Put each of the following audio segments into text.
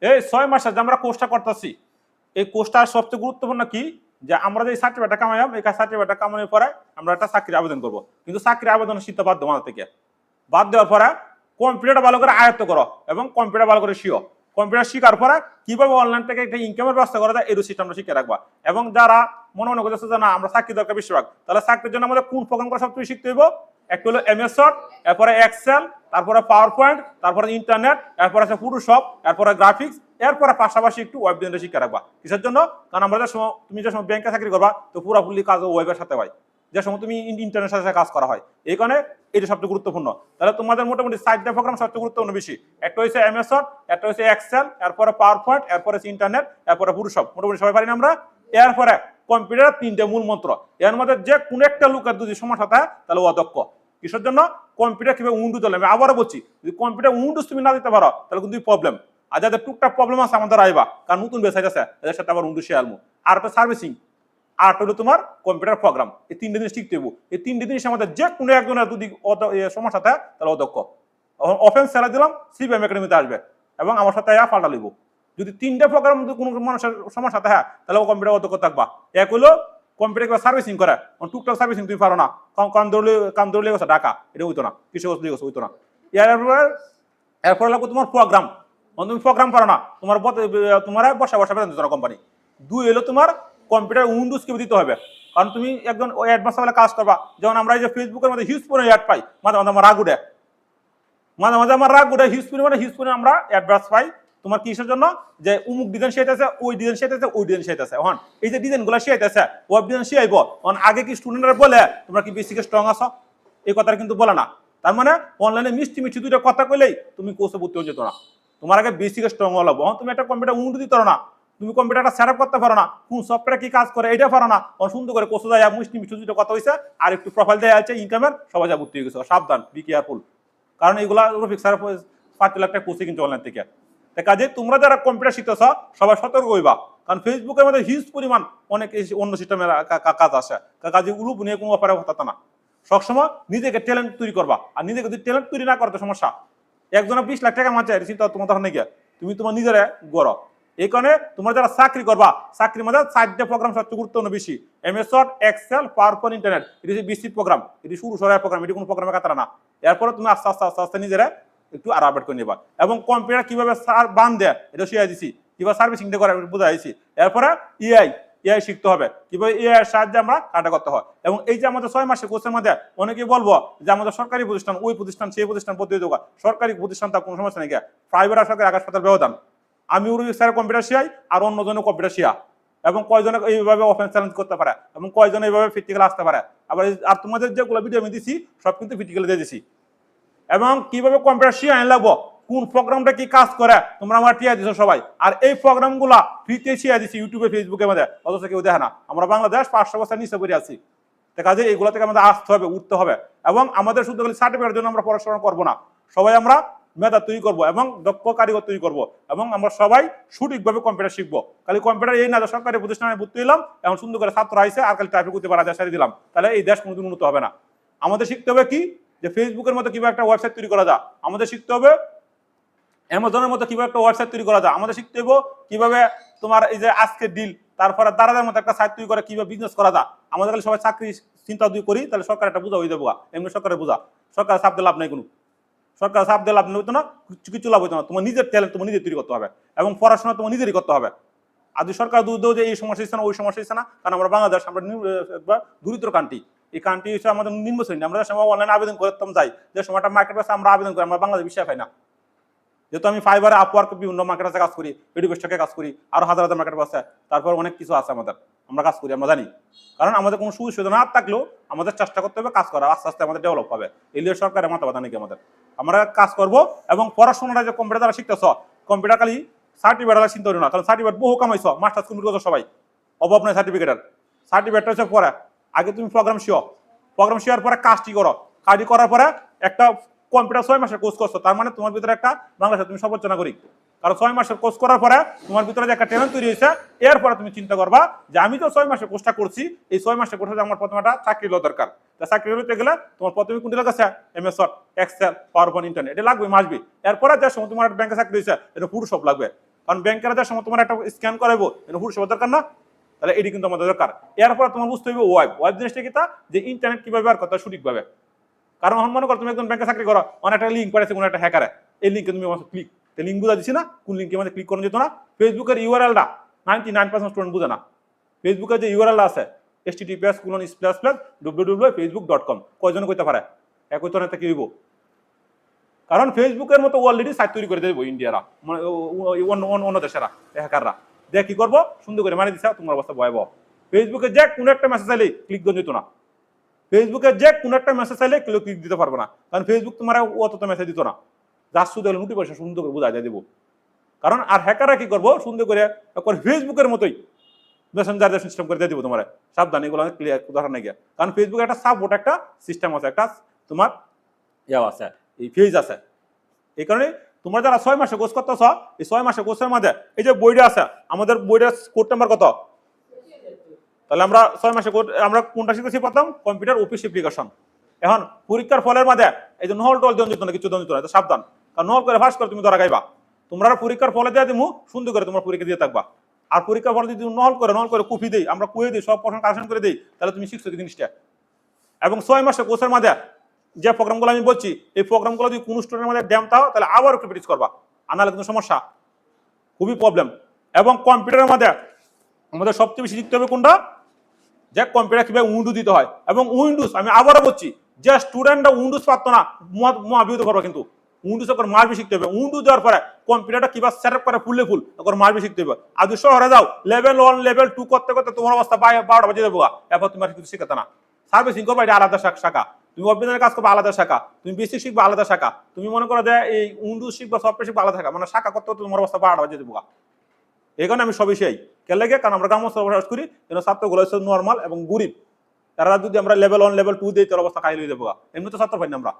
এই 6 মাসে যে আমরা কোর্সটা করতেছি, এই কোর্সটার সবচেয়ে গুরুত্বপূর্ণ কি, যে আমরা যে সার্টিফিকেটটা কামাইলাম, এই সার্টিফিকেটটা কামানোর পরে আমরা একটা চাকরির আবেদন করব। কিন্তু চাকরির আবেদন শিখতে বাধ্য আমাদের থেকে। বাদ দেওয়ার পরে কম্পিউটারটা ভালো করে আয়ত্ত করো এবং কম্পিউটার ভালো করে শিখো। কম্পিউটার শিখার পরে কিভাবে অনলাইন থেকে একটা ইনকামের ব্যবস্থা করা যায় এই সিস্টেমটা শিখে রাখবা। এবং যারা মনে করতেছে যে না আমরা চাকরি দরকার বেশিরভাগ, তাহলে চাকরির জন্য আমাদের কোন প্রোগ্রাম করে সবচেয়ে শিখতে হইব? একটা হলো এমএস ওয়ার্ড, এরপরে এক্সেল, তারপরে পাওয়ার পয়েন্ট, তারপরে ইন্টারনেট, এরপরে আছে ফটোশপ, এরপরে গ্রাফিক্স, এরপরে পাশাপাশি একটু ওয়েব ডিজাইনটা শিখে রাখবা। কিসের জন্য? কারণ আমরা যে সময় তুমি যে সময় ব্যাংকে চাকরি করবা, তো পুরোপুরি কাজ ওয়েবের সাথে হয়, যে সময় তুমি ইন্টারনেটের সাথে কাজ করা হয়। এই কারণে এটা সবচেয়ে গুরুত্বপূর্ণ। তাহলে তোমাদের মোটামুটি 4টা প্রোগ্রাম সবচেয়ে গুরুত্বপূর্ণ বেশি। একটা হচ্ছে এমএস ওয়ার্ড, একটা হচ্ছে এক্সেল, এরপরে পাওয়ার পয়েন্ট, এরপরে হচ্ছে ইন্টারনেট, এরপরে ফটোশপ। মোটামুটি সবাই পারি না আমরা? এরপরে কম্পিউটার 3টে মূল মন্ত্র। এর মধ্যে যে কোন একটা লোকের যদি সমস্যা থাকে তাহলে অদক্ষ। কিসের জন্য? কম্পিউটার কিভাবে উইন্ডোজ চলে। আমি আবারও বলছি, যদি কম্পিউটার উইন্ডোজ তুমি না দিতে পারো তাহলে কিন্তু প্রবলেম। আর যাদের টুকটাক প্রবলেম আছে আমাদের আইবা, কারণ নতুন বেসাইট আছে এদের সাথে আবার উইন্ডোজ শেয়ার। আর একটা সার্ভিসিং, আর হলো তোমার কম্পিউটার প্রোগ্রাম। এই 3টে জিনিস শিখতে হইব। এই 3টে জিনিস আমাদের যে কোনো একজনের যদি সমস্যা থাকে তাহলে অদক্ষ। অফেন্স ছেড়ে দিলাম, সিবিএম একাডেমিতে আসবে এবং আমার সাথে পাল্টা লইব। যদি 3টে প্রোগ্রাম কোনো মানুষের সমস্যা থাকে তাহলে কম্পিউটার অদক্ষ থাকবা। এক হলো কম্পিউটার সার্ভিসিং করে, টুকটাক সার্ভিসিং তুমি পারো না, কাম দৌড়লে গেছে ঢাকা, এটা হইতো না, কিছু গেছে হইতো না। এরপর লাগবে তোমার প্রোগ্রাম। তুমি প্রোগ্রাম পারো না, তোমার বসা বসা বেতন দিত না কোম্পানি। 2 হলো তোমার কম্পিউটার উইন্ডোজ কে দিতে হবে, কারণ তুমি একজন অ্যাডভান্স লেভেলে কাজ করবা। যেমন আমরা এই যে ফেসবুকের মধ্যে হিউজ পরিমাণে অ্যাড পাই, মাঝে মাঝে আমার রাগ উঠে, হিউজ পরিমাণে আমরা অ্যাডভান্স পাই। তোমার কিসের জন্য? যে উমুক ডিজাইন শেখাইতেছে, ওই ডিজাইন শেখাইতেছে, ওই ডিজাইন শেখাইতেছে। হন এই যে ডিজাইন গুলো শেখাইতেছে, ওয়েব ডিজাইন শিখাইব। আগে কি স্টুডেন্টরা বলে তোমরা কি বেসিকে স্ট্রং আছো? এই কথাটা কিন্তু বলে না। তার মানে অনলাইনে মিষ্টি মিষ্টি দুইটা কথা কইলেই তুমি কোর্সে ভর্তি হয়ে যেত না। তোমার আগে বেসিকে স্ট্রং হওয়া লাগবে। তুমি একটা কম্পিউটার উন্নতি দিতে পারো না, তুমি কম্পিউটারটা সেট আপ করতে পারো না, কোন সফটওয়্যারে কি কাজ করে এটা পারো না, সুন্দর করে কোর্সে যায় মিষ্টি মিষ্টি দুইটা কথা হয়েছে আর একটু প্রোফাইল দেওয়া আছে ইনকামের, সবাই যা ভর্তি হয়ে গেছে। সাবধান, বি কেয়ারফুল। কারণ এইগুলা ফিক্সার 5 লাখ টাকা কোর্সে কিন্তু অনলাইন থেকে। কাজে তোমরা যারা কম্পিউটার শিখতেছ সবাই সতর্ক হইবা, কারণ ফেসবুকের মধ্যে হিউজ পরিমাণ অনেক অন্য সিস্টেমের কাজ আসে। কাজে উলুপ নিয়ে কোনো অফারে হতো না। সবসময় নিজেকে ট্যালেন্ট তৈরি করবা, আর নিজেকে যদি ট্যালেন্ট তৈরি না করতে সমস্যা। একজনের 20 লাখ টাকা মাঝে চিন্তা তোমার তখন গিয়ে তুমি তোমার নিজেরা গড়। এই কারণে তোমরা যারা চাকরি করবা, চাকরির মধ্যে 4টে প্রোগ্রাম সবচেয়ে গুরুত্বপূর্ণ বেশি। MS Word, Excel, PowerPoint, internet. এটি হচ্ছে বেসিক প্রোগ্রাম, এটি শুরু সরার প্রোগ্রাম, এটি কোনো প্রোগ্রামে কাতারা না। এরপরে তুমি আস্তে আস্তে আস্তে আস্তে নিজেরা একটু আর আপডেট করে নেবা। এবং কম্পিউটার কিভাবে বান দেয় এটা শিখাই দিছি, কিভাবে সার্ভিসিং করে বুঝাইছি। এরপরে এআই এআই শিখতে হবে, কিভাবে এআই এর সাহায্যে আমরা কাটা করতে হয়। এবং এই যে আমাদের 6 মাসের কোর্সের মধ্যে অনেকে বলবো যে আমাদের সরকারি প্রতিষ্ঠান, ওই প্রতিষ্ঠান, সেই প্রতিষ্ঠান পদ্ধতি দেওয়া। সরকারি প্রতিষ্ঠান তার কোনো সমস্যা নেই, প্রাইভেট আর সরকারি আকাশ পাতাল ব্যবধান। আমি ওর স্যার কম্পিউটার শিখাই আর অন্যজনের কম্পিউটার শিখা, এবং কয়জনে এইভাবে অফেন্স চ্যালেঞ্জ করতে পারে এবং কয়জনে এইভাবে ফিজিক্যাল আসতে পারে। আবার আর তোমাদের যেগুলো ভিডিও আমি দিছি সব কিন্তু ফিজিক্যালে দিয়ে দিছি। এবং কিভাবে কম্পিউটার শিখে আইন লাগবো, কোন প্রোগ্রামটা কি কাজ করে তোমরা আমার টিয়া দিছো সবাই। আর এই প্রোগ্রামগুলা ফ্রিতে শিখে দিছি ইউটিউবে, ফেসবুকের মধ্যে, অথচ কেউ দেখে না। আমরা বাংলাদেশ 500 বছর নিচে পড়ে আছি। কাজে এইগুলো থেকে আমাদের আসতে হবে, উঠতে হবে। এবং আমাদের শুধু সার্টিফিকেটের জন্য আমরা পড়াশোনা করবো না, সবাই আমরা মেধা তৈরি করবো এবং দক্ষ কারিগর তৈরি করবো, এবং আমরা সবাই সঠিকভাবে কম্পিউটার শিখবো। খালি কম্পিউটার এই না সরকারি প্রতিষ্ঠানে ভর্তি হলাম, এখন সুন্দর করে ছাত্র আইসে আর খালি টাইপে করতে পারা যায় সারি দিলাম, তাহলে এই দেশ কোনোদিন উন্নত হবে না। আমাদের শিখতে হবে কি, যে ফেসবুকের মতো কিভাবে একটা ওয়েবসাইট তৈরি করা যায়, আমাদের শিখতে হবে অ্যামাজনের মতো কিভাবে একটা ওয়েবসাইট তৈরি করা যায়, আমাদের শিখতে হবে কিভাবে তোমার এই যে আজকের ডিল, তারপরে দারাদের মতো একটা সাইট তৈরি করে কিভাবে বিজনেস করা যায়। আমাদের খালি সবাই চাকরি চিন্তা যদি করি তাহলে সরকার একটা বোঝা হয়ে যাবো, এমনি সরকারের বোঝা, সরকার চাপ দিয়ে লাভ নেই কোনো, সরকার চাপ দিয়ে লাভ হইতো না, কিছু লাভ হইতো না। তোমার নিজের ট্যালেন্ট তোমার নিজে তৈরি করতে হবে এবং পড়াশোনা তোমার নিজেরই করতে হবে। আর যদি সরকার দুধ দেও যে এই সমস্যা হচ্ছে না, ওই সমস্যা হচ্ছে না, কারণ আমরা বাংলাদেশ, আমরা দরিদ্র কান্ট্রি। এই কান্ট্রি হচ্ছে আমাদের নিম্ন শ্রেণী। আমরা যে সময় অনলাইনে আবেদন করতাম যাই, যে সময়টা মার্কেট আছে আমরা আবেদন করি, আমরা বাংলাদেশ বিষয় পাই না। যেহেতু আমি ফাইবারে, আপওয়ার্ক, বিভিন্ন মার্কেট আছে কাজ করি, এডুকেশনকে কাজ করি, আরো হাজার হাজার মার্কেট আছে, তারপর অনেক কিছু আছে আমাদের, আমরা কাজ করি, আমরা জানি। কারণ আমাদের কোনো সুযোগ সুবিধা না থাকলেও আমাদের চেষ্টা করতে হবে কাজ করা, আস্তে আস্তে আমাদের ডেভেলপ হবে। এলিও সরকারের মাথা ব্যথা নাকি আমাদের, আমরা কাজ করব। এবং পড়াশোনাটা যে কম্পিউটার দ্বারা শিখতেছ, কম্পিউটার খালি সার্টিফিকেট চিন্তা করি না, কারণ সার্টিফিকেট বহু কামাইছ, মাস্টার্স কমপ্লিট করছো সবাই, অভাব নয় সার্টিফিকেটের। সার্টিফিকেটটা হচ্ছে পরে, আগে তুমি প্রোগ্রাম শিখো, প্রোগ্রাম শেয়ার পরে কাজটি করো, কাজটি করার পরে একটা কম্পিউটার 6 মাসের কোর্স করছো, তার মানে তোমার ভিতরে একটা বাংলাদেশে তুমি সর্বোচ্চ নাগরিক। কারণ 6 মাসের কোর্স করার পরে তোমার ভিতরে যে একটা ট্যালেন্ট তৈরি হয়েছে, এরপরে তুমি চিন্তা করবা যে আমি তো 6 মাসের কোর্সটা করছি, এই 6 মাসের কোর্সে আমার প্রথমে একটা চাকরি লো দরকার। তা চাকরি লইতে গেলে তোমার প্রথমে কোনটি লাগছে? MS Word, Excel, PowerPoint, internet, এটা লাগবে মাসবি। এরপরে যে সময় তোমার ব্যাংকে চাকরি হয়েছে এটা পুরো সব লাগবে। কারণ ব্যাংকের যাওয়ার সময় তোমার একটা স্ক্যান করাবো এটা হুট সেবা দরকার না, তাহলে এটি কিন্তু আমাদের দরকার। এরপর তোমার বুঝতে হবে ওয়েব জিনিসটা কি তা, যে ইন্টারনেট কিভাবে ব্যবহার করতে হয় সঠিকভাবে। কারণ মনে করো তুমি একজন ব্যাংকে চাকরি করো, অনেক একটা লিঙ্ক পাঠাচ্ছে কোনো একটা হ্যাকারে, এই লিঙ্কে তুমি ক্লিক, লিঙ্ক বুঝা দিচ্ছি না, কোন লিঙ্কে মানে ক্লিক করা যেত না। ফেসবুকের ইউআরএলটা 99% স্টুডেন্ট বুঝে না। ফেসবুকের যে ইউআরএল আছে https://www.facebook.com কয়জন কইতে পারে? এক কইতে না কি হইব? কারণ ফেসবুকের মতো অলরেডি সাইট তৈরি করে দেবো ইন্ডিয়ারা, মানে অন্য দেশেরা হ্যাকাররা দেখ কি করবো, সুন্দর করে মারি দিছে, তোমার অবস্থা ভয়াবহ। ফেসবুকে যে কোনো একটা মেসেজ চাইলে ক্লিক করে যেত না, ফেসবুকে যে কোনো একটা মেসেজ চাইলে কেউ ক্লিক দিতে পারবে না, কারণ ফেসবুক তোমার অত মেসেজ দিত না, যার শুধু নোটিফিকেশন সুন্দর করে বুঝাই দিব। কারণ আর হ্যাকাররা কি করবো, সুন্দর করে ফেসবুকের মতোই মেসেঞ্জার সিস্টেম করে দিয়ে দিব তোমার, সাবধান এগুলো ক্লিয়ার উদাহরণ নাই গিয়া। কারণ ফেসবুকে একটা সাপোর্ট একটা সিস্টেম আছে, একটা তোমার ইয়া আছে, এই ফেজ আছে। এই কারণে তোমরা যারা 6 মাসে কোর্স করতেছ, এই 6 মাসে কোর্সের মধ্যে এই যে বইটা আছে, আমাদের বইটার কোড নাম্বার কত? তাহলে আমরা 6 মাসে আমরা কোনটা শিখেছি? প্রথম কম্পিউটার অফিস অ্যাপ্লিকেশন। এখন পরীক্ষার ফলের মধ্যে এই যে নহল টল দেন যেত না, কিছু দেন যেত না, সাবধান, কারণ নহল করে ফাঁস করে তুমি ধরা গাইবা। তোমরা পরীক্ষার ফলে দিয়ে দিমু, সুন্দর করে তোমার পরীক্ষা দিয়ে থাকবা। আর পরীক্ষার ফলে যদি নহল করে কুপি দেই, আমরা কুয়ে দিই, সব প্রশ্ন কারেকশন করে দিই, তাহলে তুমি শিখছো কি জিনিসটা। এবং 6 মাসে কোর্সের মধ্যে যে প্রোগ্রামগুলো আমি বলছি, এই প্রোগ্রামগুলো যদি কোনো স্টুডেন্টের মধ্যে ড্যাম তাও, তাহলে আবার একটু প্র্যাকটিস করবা, আনালে কিন্তু সমস্যা, খুবই প্রবলেম। এবং কম্পিউটারের মধ্যে আমাদের সবচেয়ে বেশি শিখতে হবে কোনটা, যে কম্পিউটার কিভাবে উইন্ডোজ দিতে হয়। এবং উইন্ডোজ আমি আবারও বলছি, যে স্টুডেন্টরা উইন্ডোজ পারতো না, মহাবিহত করবো, কিন্তু উইন্ডোজ করে মারবি শিখতে হবে। উইন্ডোজ দেওয়ার পরে কম্পিউটারটা কিভাবে সেট আপ করে ফুল করে মারবি শিখতে হবে। আর যদি শহরে যাও লেভেল 1 লেভেল 2 করতে করতে তোমার অবস্থা 12টা বাজে দেবো, এরপর তোমার কিছু শিখাতে না। সার্ভিসিং করবা, এটা আলাদা শাখা, তুমি অফিসের কাজ করবে আলাদা শাখা, তুমি বেসিক শিখবা আলাদা শাখা, তুমি মনে করো যে এই উইন্ডোজ শিখবা সফটওয়্যার শিখবা আলাদা শাখা, মানে শাখা করতে করতে তোমার অবস্থা 12টা বাজে দেবো। এই কারণে আমি সবই সেই কেন লাগে, কারণ আমরা গ্রামাঞ্চলে বসবাস করি, যেন ছাত্রগুলো হচ্ছে নর্মাল এবং গরিব, তারা যদি আমরা লেভেল 1 লেভেল 2 দিই, তার অবস্থা খাই লই দেবো, এমনি তো ছাত্র পাই না আমরা।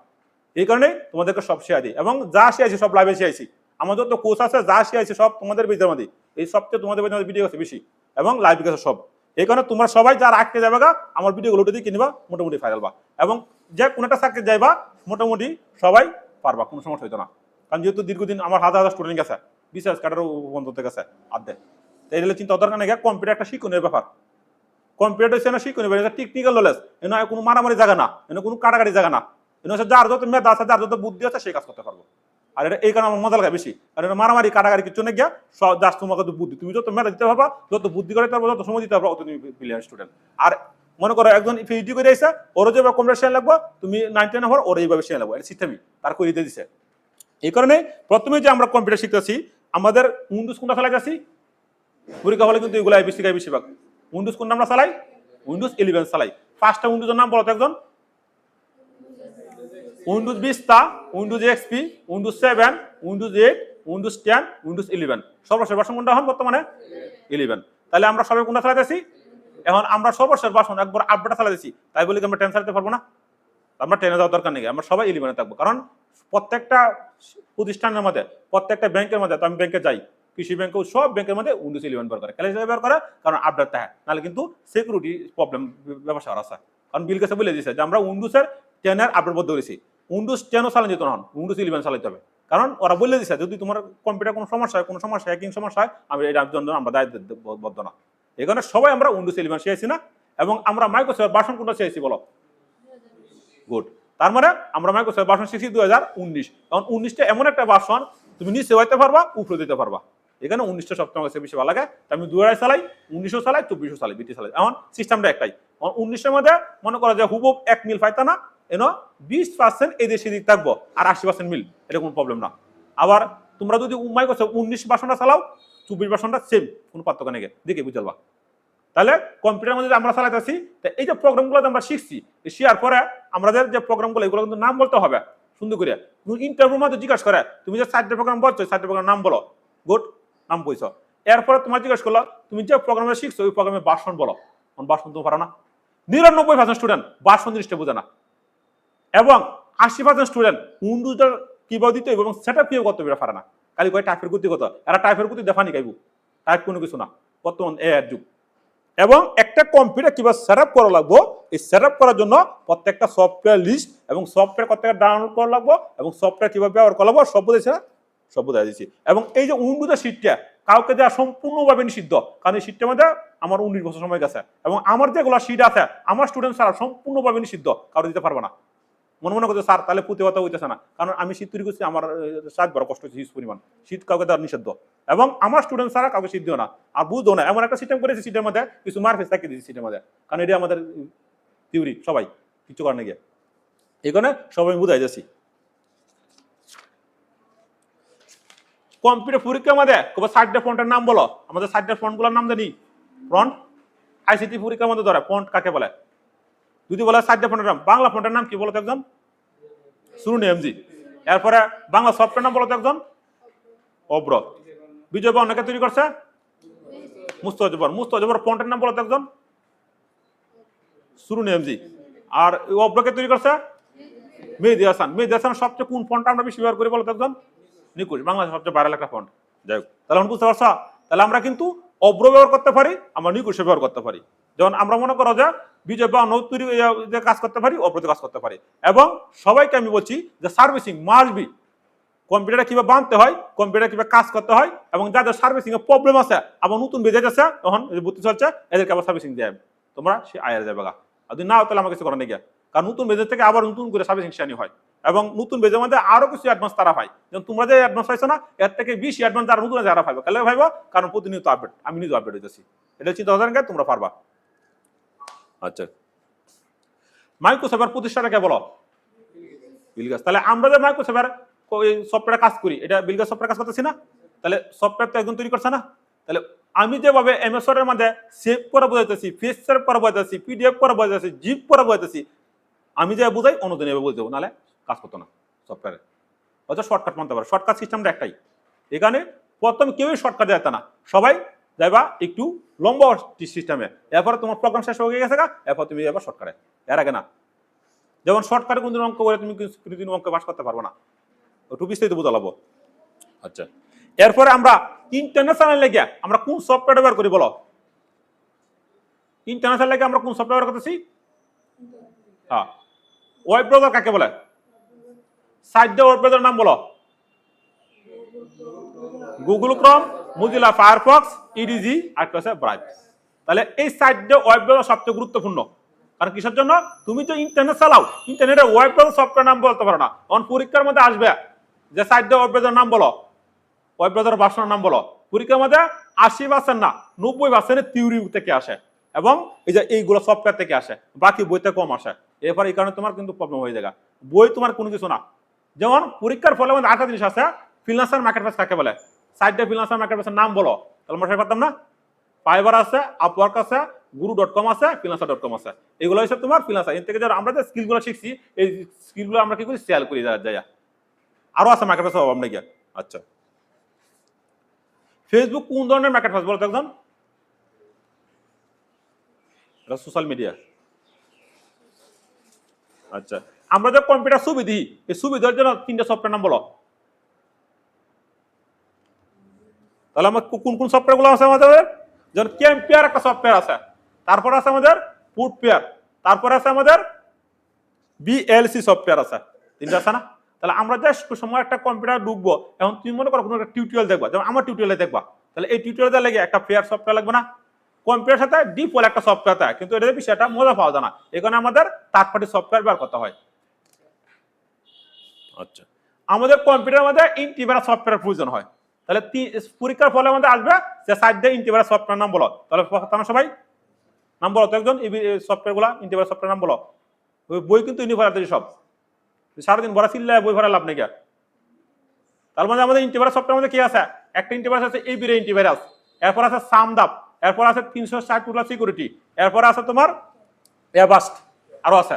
এই কারণে তোমাদেরকে সব শেয়ার দিই, এবং যা শিয়াইছি সব লাইভে শিয়াইছি। আমাদের তো কোর্স আছে, যা শিয়াইছি সব তোমাদের ভিডিওর মধ্যে, এই সবচেয়ে তোমাদের ভিডিও আছে বেশি, এবং লাইভ গেছে সব। এই কারণে তোমরা সবাই যারা আটকে যাবে গা, আমার ভিডিওগুলো উঠে দিয়ে কিনবা, মোটামুটি ফাইনাল বা, এবং যে কোনোটা চাকরি যাইবা মোটামুটি সবাই পারবা, কোনো সমস্যা হইতো না। কারণ যেহেতু দীর্ঘদিন আমার হাজার হাজার স্টুডেন্ট গেছে, বিশ্বাস কাটারও বন্ধ হতে গেছে আধে, তাই এটা চিন্তা দরকার নেই। কম্পিউটার একটা শিক্ষণের ব্যাপার, কম্পিউটার হচ্ছে না শিক্ষণীয় ব্যাপার, এটা টেকনিক্যাল নলেজ, এনে কোনো মারামারি জায়গা না, এনে কোনো কাটাকাটি জায়গা না, এনে হচ্ছে যার যত মেধা আছে, যার যত বুদ্ধি আছে, সেই কাজ করতে পারবো। আর এটা এই কারণে আমার মজা লাগে বেশি, কারণ এটা মারামারি কাটাকাটি কিছু নেই গিয়া, যার তোমাকে বুদ্ধি, তুমি যত মেধা দিতে পারবা, যত বুদ্ধি করে পারবো, যত সময় দিতে পারবো, অত তুমি ব্রিলিয়ান্ট স্টুডেন্ট। আর মনে করো একজন পিএইচডি করে আইসা, ওরও যেভাবে কম্পিউটার শেয়ার লাগবে, তুমি 9-10 হওয়ার ওর এইভাবে শেয়ার লাগবে, এটা সিস্টেমই তার করে দিয়ে দিছে। এই কারণে প্রথমে যে আমরা কম্পিউটার শিখতেছি, আমাদের উইন্ডোজ কোনটা চালাই যাচ্ছি পরীক্ষা হলে, কিন্তু এগুলো বেশিরভাগ উইন্ডোজ কোনটা আমরা চালাই, উইন্ডোজ 11 চালাই। ফার্স্টটা উইন্ডোজের নাম বলো তো একজন? Windows vista, Windows XP, Windows 7, Windows 8, Windows 10, Windows 11। সর্বশেষ ভার্সন কোনটা এখন বর্তমানে? 11। তাহলে আমরা সবাই কোনটা চালাতেছি? এখন আমরা সর্বশেষ ভার্সন একবার আপডেট চালাতেছি, তাই বলি আমরা 10 চালাতে পারবো না? আমরা 10 যাওয়ার দরকার নেই, আমরা সবাই 11 থাকবো। কারণ প্রত্যেকটা প্রতিষ্ঠানের মধ্যে, প্রত্যেকটা ব্যাংকের মধ্যে, তো আমি ব্যাংকে যাই, কৃষি ব্যাংকে, সব ব্যাংকের মধ্যে উইন্ডোজ 11 ব্যবহার করে, কেন ব্যবহার করে? কারণ আপডেট থাকে, নাহলে কিন্তু সিকিউরিটি প্রবলেম ব্যবসা আছে। কারণ বিল গেছে বলে দিয়েছে যে আমরা উইন্ডোজের 10 এর আপডেট বদ্ধ করেছি, উইন্ডোজ 10 চালানো যেত না, উইন্ডোজ 11 চালাতে হবে। কারণ ওরা বলে দিয়েছে যদি তোমার কম্পিউটার কোনো সমস্যা হয়, হ্যাকিং সমস্যা হয়, আমি এটার জন্য আমরা দায়বদ্ধ না। এই কারণে সবাই আমরা উইন্ডোজ 11 শিখেছি না, এবং আমরা মাইক্রোসফট ভার্সন কোনটা শিখেছি বলো? গুড। তার মানে আমরা মাইক্রোসফট ভার্সন শিখছি 2019। কারণ 19টা এমন একটা ভার্সন, তুমি নিচে হইতে পারবা, উপরে দিতে পারবা। এখানে 19টা সবচেয়ে আমার কাছে বেশি ভালো লাগে, আমি 2000 চালাই, 1900 চালাই, 2400 চালাই, বিটি চালাই। এখন সিস্টেমটা একটাই। 19এর মধ্যে মনে করো যে হুবহু 1 মিল পাইতা না, এনো 20% এদিক সেদিক থাকবো, আর 80% মিল, এটা কোনো প্রবলেম না। আবার তোমরা যদি মাইক্রোসফট 19 ভার্সনটা চালাও, 24 ভার্সনটা সেম, কোনো পার্থক্য নেই, দেখে বুঝালবা। তাহলে কম্পিউটারের মধ্যে আমরা চালাইতেছি, এই যে প্রোগ্রামগুলো আমরা শিখছি, শিখার পরে আমাদের যে প্রোগ্রামগুলো, এগুলো কিন্তু নাম বলতে হবে সুন্দর করে। ইন্টারভিউর মধ্যে জিজ্ঞাসা করে তুমি যে 4টা প্রোগ্রাম বলছো, 4টা প্রোগ্রাম নাম বলো, গুড, নাম বলছো। এরপরে তোমার জিজ্ঞাসা করলো তুমি যে প্রোগ্রামে শিখছো, ওই প্রোগ্রামের ভার্সন বলো, ভার্সন তুমি পারো না। 99% স্টুডেন্ট ভার্সন জিনিসটা বোঝে না, এবং 80% স্টুডেন্ট উইন্ডোজটার কিভাবে দিতে এবং সেট আপ কিভাবে করতে পারে না। খালি কয় টাইপের গতি কত, এরা টাইপের গতি দেখানি গাইব, টাইপ কোনো কিছু না, বর্তমান এআই যুগ। এবং একটা কম্পিউটার কিভাবে সেট আপ করা লাগবো, এই সেট আপ করার জন্য প্রত্যেকটা সফটওয়্যার লিস্ট এবং সফটওয়্যার প্রত্যেকটা ডাউনলোড করা লাগবো, এবং সফটওয়্যার কিভাবে ব্যবহার করা লাগবো সব বুঝেছে না, সব বুঝাই দিচ্ছি। এবং এই যে উইন্ডোজের সিটটা, কাউকে দেওয়া সম্পূর্ণভাবে নিষিদ্ধ, কারণ এই শীটটার মধ্যে আমার 19 বছর সময় গেছে এবং আমার যেগুলো শীট আছে আমার স্টুডেন্ট ছাড়া সম্পূর্ণভাবে নিষিদ্ধ, কারো দিতে পারবো না। মনে করছে স্যার তাহলে প্রতিহত হইতেছে না, কারণ আমি শীত তৈরি করছি, আমার সাত বড় কষ্ট হচ্ছে হিউজ পরিমাণ, শীত কাউকে দেওয়ার নিষিদ্ধ এবং আমার স্টুডেন্ট ছাড়া কাউকে শীত দিও না। আর বুঝো না এমন একটা সিস্টেম করেছি শীতের মধ্যে কিছু মারফেস থাকিয়ে দিয়েছি শীতের মধ্যে, কারণ এটা আমাদের থিওরি, সবাই কিছু কারণে গিয়ে এখানে সবাই বুঝাই যাচ্ছি। কম্পিউটার পরীক্ষার মধ্যে সাইডে ফন্টের নাম বলো, আমাদের সাইডে ফন্টগুলোর নাম জানি। ফ্রন্ট আইসিটি পরীক্ষার মধ্যে ধরে ফন্ট কাকে বলে, যদি বলে সাইডে ফন্টের নাম, বাংলা ফন্টের নাম কি বলো তো একজন? শুনুন এমজি। এরপরে বাংলা সফটওয়্যার নাম বলো তো একজন? অব্র। বিজয় বা অনেকে তৈরি করছে মুস্তাজবর। মুস্তাজবর ফন্টের নাম বলো তো একজন? শুনুন এমজি। আর অব্রকে তৈরি করছে মেহেদী হাসান। মেহেদী হাসান সবচেয়ে কোন ফন্টটা আমরা বেশি ব্যবহার করি বলো তো একজন? নিকুশ। বাংলাদেশের সবচেয়ে ভাইরাল একটা ফন্ট। যাই হোক, তাহলে আমরা বুঝতে পারছো, তাহলে আমরা কিন্তু অব্র ব্যবহার করতে পারি, আমরা নিকুশ ব্যবহার করতে পারি। যেমন আমরা মনে করো যে বিজয় বা তৈরি কাজ করতে পারি, অব্রতে কাজ করতে পারি। এবং সবাইকে আমি বলছি যে সার্ভিসিং মাস্ট বি, কম্পিউটার কিভাবে বানতে হয়, কম্পিউটার কিভাবে কাজ করতে হয়, এবং যাদের সার্ভিসিং এর প্রবলেম আছে আবার নতুন বেজে যাচ্ছে তখন ভর্তি চলছে, এদেরকে আবার সার্ভিসিং দিয়ে তোমরা সে আয়ের যাবে গা। আর যদি না তাহলে আমার কিছু করার নেই গিয়া, কারণ নতুন বেজের থেকে আবার নতুন করে সার্ভিসিং শ্রেণী হয় এবং নতুন বেজের মধ্যে আরো কিছু অ্যাডভান্স তারা পায়। যেমন তোমরা যে অ্যাডভান্স পাইছো না, এর থেকে বেশি অ্যাডভান্স যারা নতুন যারা পাইবো, কেন পাইবো? কারণ প্রতিনিয়ত আপডেট, আমি নিজে আপডেট হইতেছি। এটা চিন্তা ভাবনা তোমরা পারবা। আচ্ছা, মাইক্রোসফটের প্রতিষ্ঠাটাকে বলো বিল গেটস। তাহলে আমরা যে মাইক্রোসফটের সফটওয়্যারে কাজ করি, এটা বিল গেটস সফটওয়্যার কাজ করতেছি না? তাহলে সফটওয়্যার তো একজন তৈরি করছে না? তাহলে আমি যেভাবে এমএস ওয়ার্ডের মধ্যে সেভ করে বোঝাইতেছি, ফেস সেভ করে বোঝাইতেছি, পিডিএফ করে বোঝাইতেছি, জিপ করে বোঝাইতেছি, আমি যে বুঝাই অন্যদিন এভাবে বুঝতে দেবো, নাহলে কাজ করতো না সফটওয়্যারে। হয়তো শর্টকাট মানতে পারে, শর্টকাট সিস্টেমটা একটাই। এখানে প্রথম কেউই শর্টকাট যেত না, সবাই যাইবা একটু লম্বা সিস্টেমে, এরপরে তোমার প্রোগ্রাম শেষ হয়ে গেছে, এরপর তুমি যাবা শর্টকাটে, এর আগে না। যেমন শর্টকাটে কোনদিন অঙ্ক করে তুমি কোনদিন অঙ্ক পাস করতে পারবো না, একটু বিস্তারিত বোঝা লাগবো। আচ্ছা, এরপরে আমরা ইন্টারন্যাশনাল লেগে আমরা কোন সফটওয়্যার ব্যবহার করি বলো? ইন্টারন্যাশনাল লেগে আমরা কোন সফটওয়্যার ব্যবহার করতেছি? হ্যাঁ, ওয়েব ব্রাউজার কাকে বলে? সাইডে ওয়েব ব্রাউজার নাম বলো। গুগল ক্রোম, মোজিলা ফায়ারফক্স, ইডিজি আর আছে ব্রাইভ। তাহলে এই সাইডে ওয়েব ব্রাউজার সবচেয়ে গুরুত্বপূর্ণ, কারণ কিসের জন্য? তুমি তো ইন্টারনেট চালাও, ইন্টারনেটে ওয়েব ব্রাউজার সফটওয়্যার নাম বলতে পারো না, তখন পরীক্ষার মধ্যে আসবে যে সাইডে ওয়েব ব্রাউজার নাম বলো, ওয়েব ব্রাউজার ভার্সনের নাম বলো। পরীক্ষার মধ্যে 80% না 90% থিওরি থেকে আসে এবং এই যে এইগুলো সফটওয়্যার থেকে আসে, বাকি বইতে কম আসে। এরপর এই কারণে তোমার কিন্তু প্রবলেম হয়ে যায়, বই তোমার কোনো কিছু না। যেমন পরীক্ষার ফলে আমাদের আরেকটা জিনিস আছে, ফ্রিল্যান্সার মার্কেটপ্লেস কাকে বলে? সাইডে ফ্রিল্যান্সার মার্কেটপ্লেসের নাম বলো, তাহলে আমরা পারতাম না? ফাইবার আছে, আপওয়ার্ক আছে, গুরু.com আছে, ফ্রিল্যান্সার.com আছে, এগুলো হচ্ছে তোমার ফ্রিল্যান্সার। এর থেকে আমরা যে স্কিলগুলো শিখছি, এই স্কিলগুলো আমরা কি করি? সেল করি যায়। আরো আছে মার্কেটপ্লেস অভাব নেই। আচ্ছা, ফেসবুক কোন ধরনের মার্কেটপ্লেস বলো তো একজন? এটা সোশ্যাল মিডিয়া। আচ্ছা, আমরা যে কম্পিউটার ছবি দিই, এই ছবি দেওয়ার জন্য 3টা সফটওয়্যার নাম বলো। তাহলে আমার কোন কোন সফটওয়্যার গুলো আছে আমাদের? যেমন ক্যাম্পিয়ার একটা সফটওয়্যার আছে, তারপর আছে আমাদের ফুটপেয়ার, তারপর আছে আমাদের বিএলসি সফটওয়্যার আছে, 3টা আছে না? তাহলে আমরা যে সময় একটা কম্পিউটার ঢুকবো, এখন তুমি মনে করো কোনো একটা টিউটোরিয়াল দেখবা, যেমন আমার টিউটোরিয়ালে দেখবা, তাহলে এই টিউটোরিয়াল লাগে একটা ফেয়ার সফটওয়্যার লাগবে না? কম্পিউটার সাথে ডিফল্ট একটা সফটওয়্যার থাকে, কিন্তু এটার বিষয়টা মজা পাওয়া যায় না, এখানে আমাদের থার্ড পার্টি সফটওয়্যার ব্যবহার করতে হয়। আচ্ছা, আমাদের কম্পিউটারের মধ্যে ইন্টিভাইরাস সফটওয়্যার প্রয়োজন হয়, তাহলে পরীক্ষার ফলে আমাদের আসবে যে সাইড দিয়ে ইন্টিভাইরাস সফটওয়্যার নাম বলো। তাহলে সবাই নাম বলো তো একজন, এই সফটওয়্যার গুলা ইন্টিভাইরাস সফটওয়্যার নাম বলো। বই কিন্তু ইউনিভার্সাল সব, সারাদিন ভরা চিল্লায় বই ভরা লাভ নেই। তার মধ্যে আমাদের ইন্টিভাইরাস সফটওয়্যার মধ্যে কি আছে? একটা ইন্টিভাইরাস আছে এবিরে ইন্টিভাইরাস, এরপর আছে সামদাপ, এরপর আছে 360 সিকিউরিটি, এরপর আছে তোমার এভাস্ট, আরো আছে।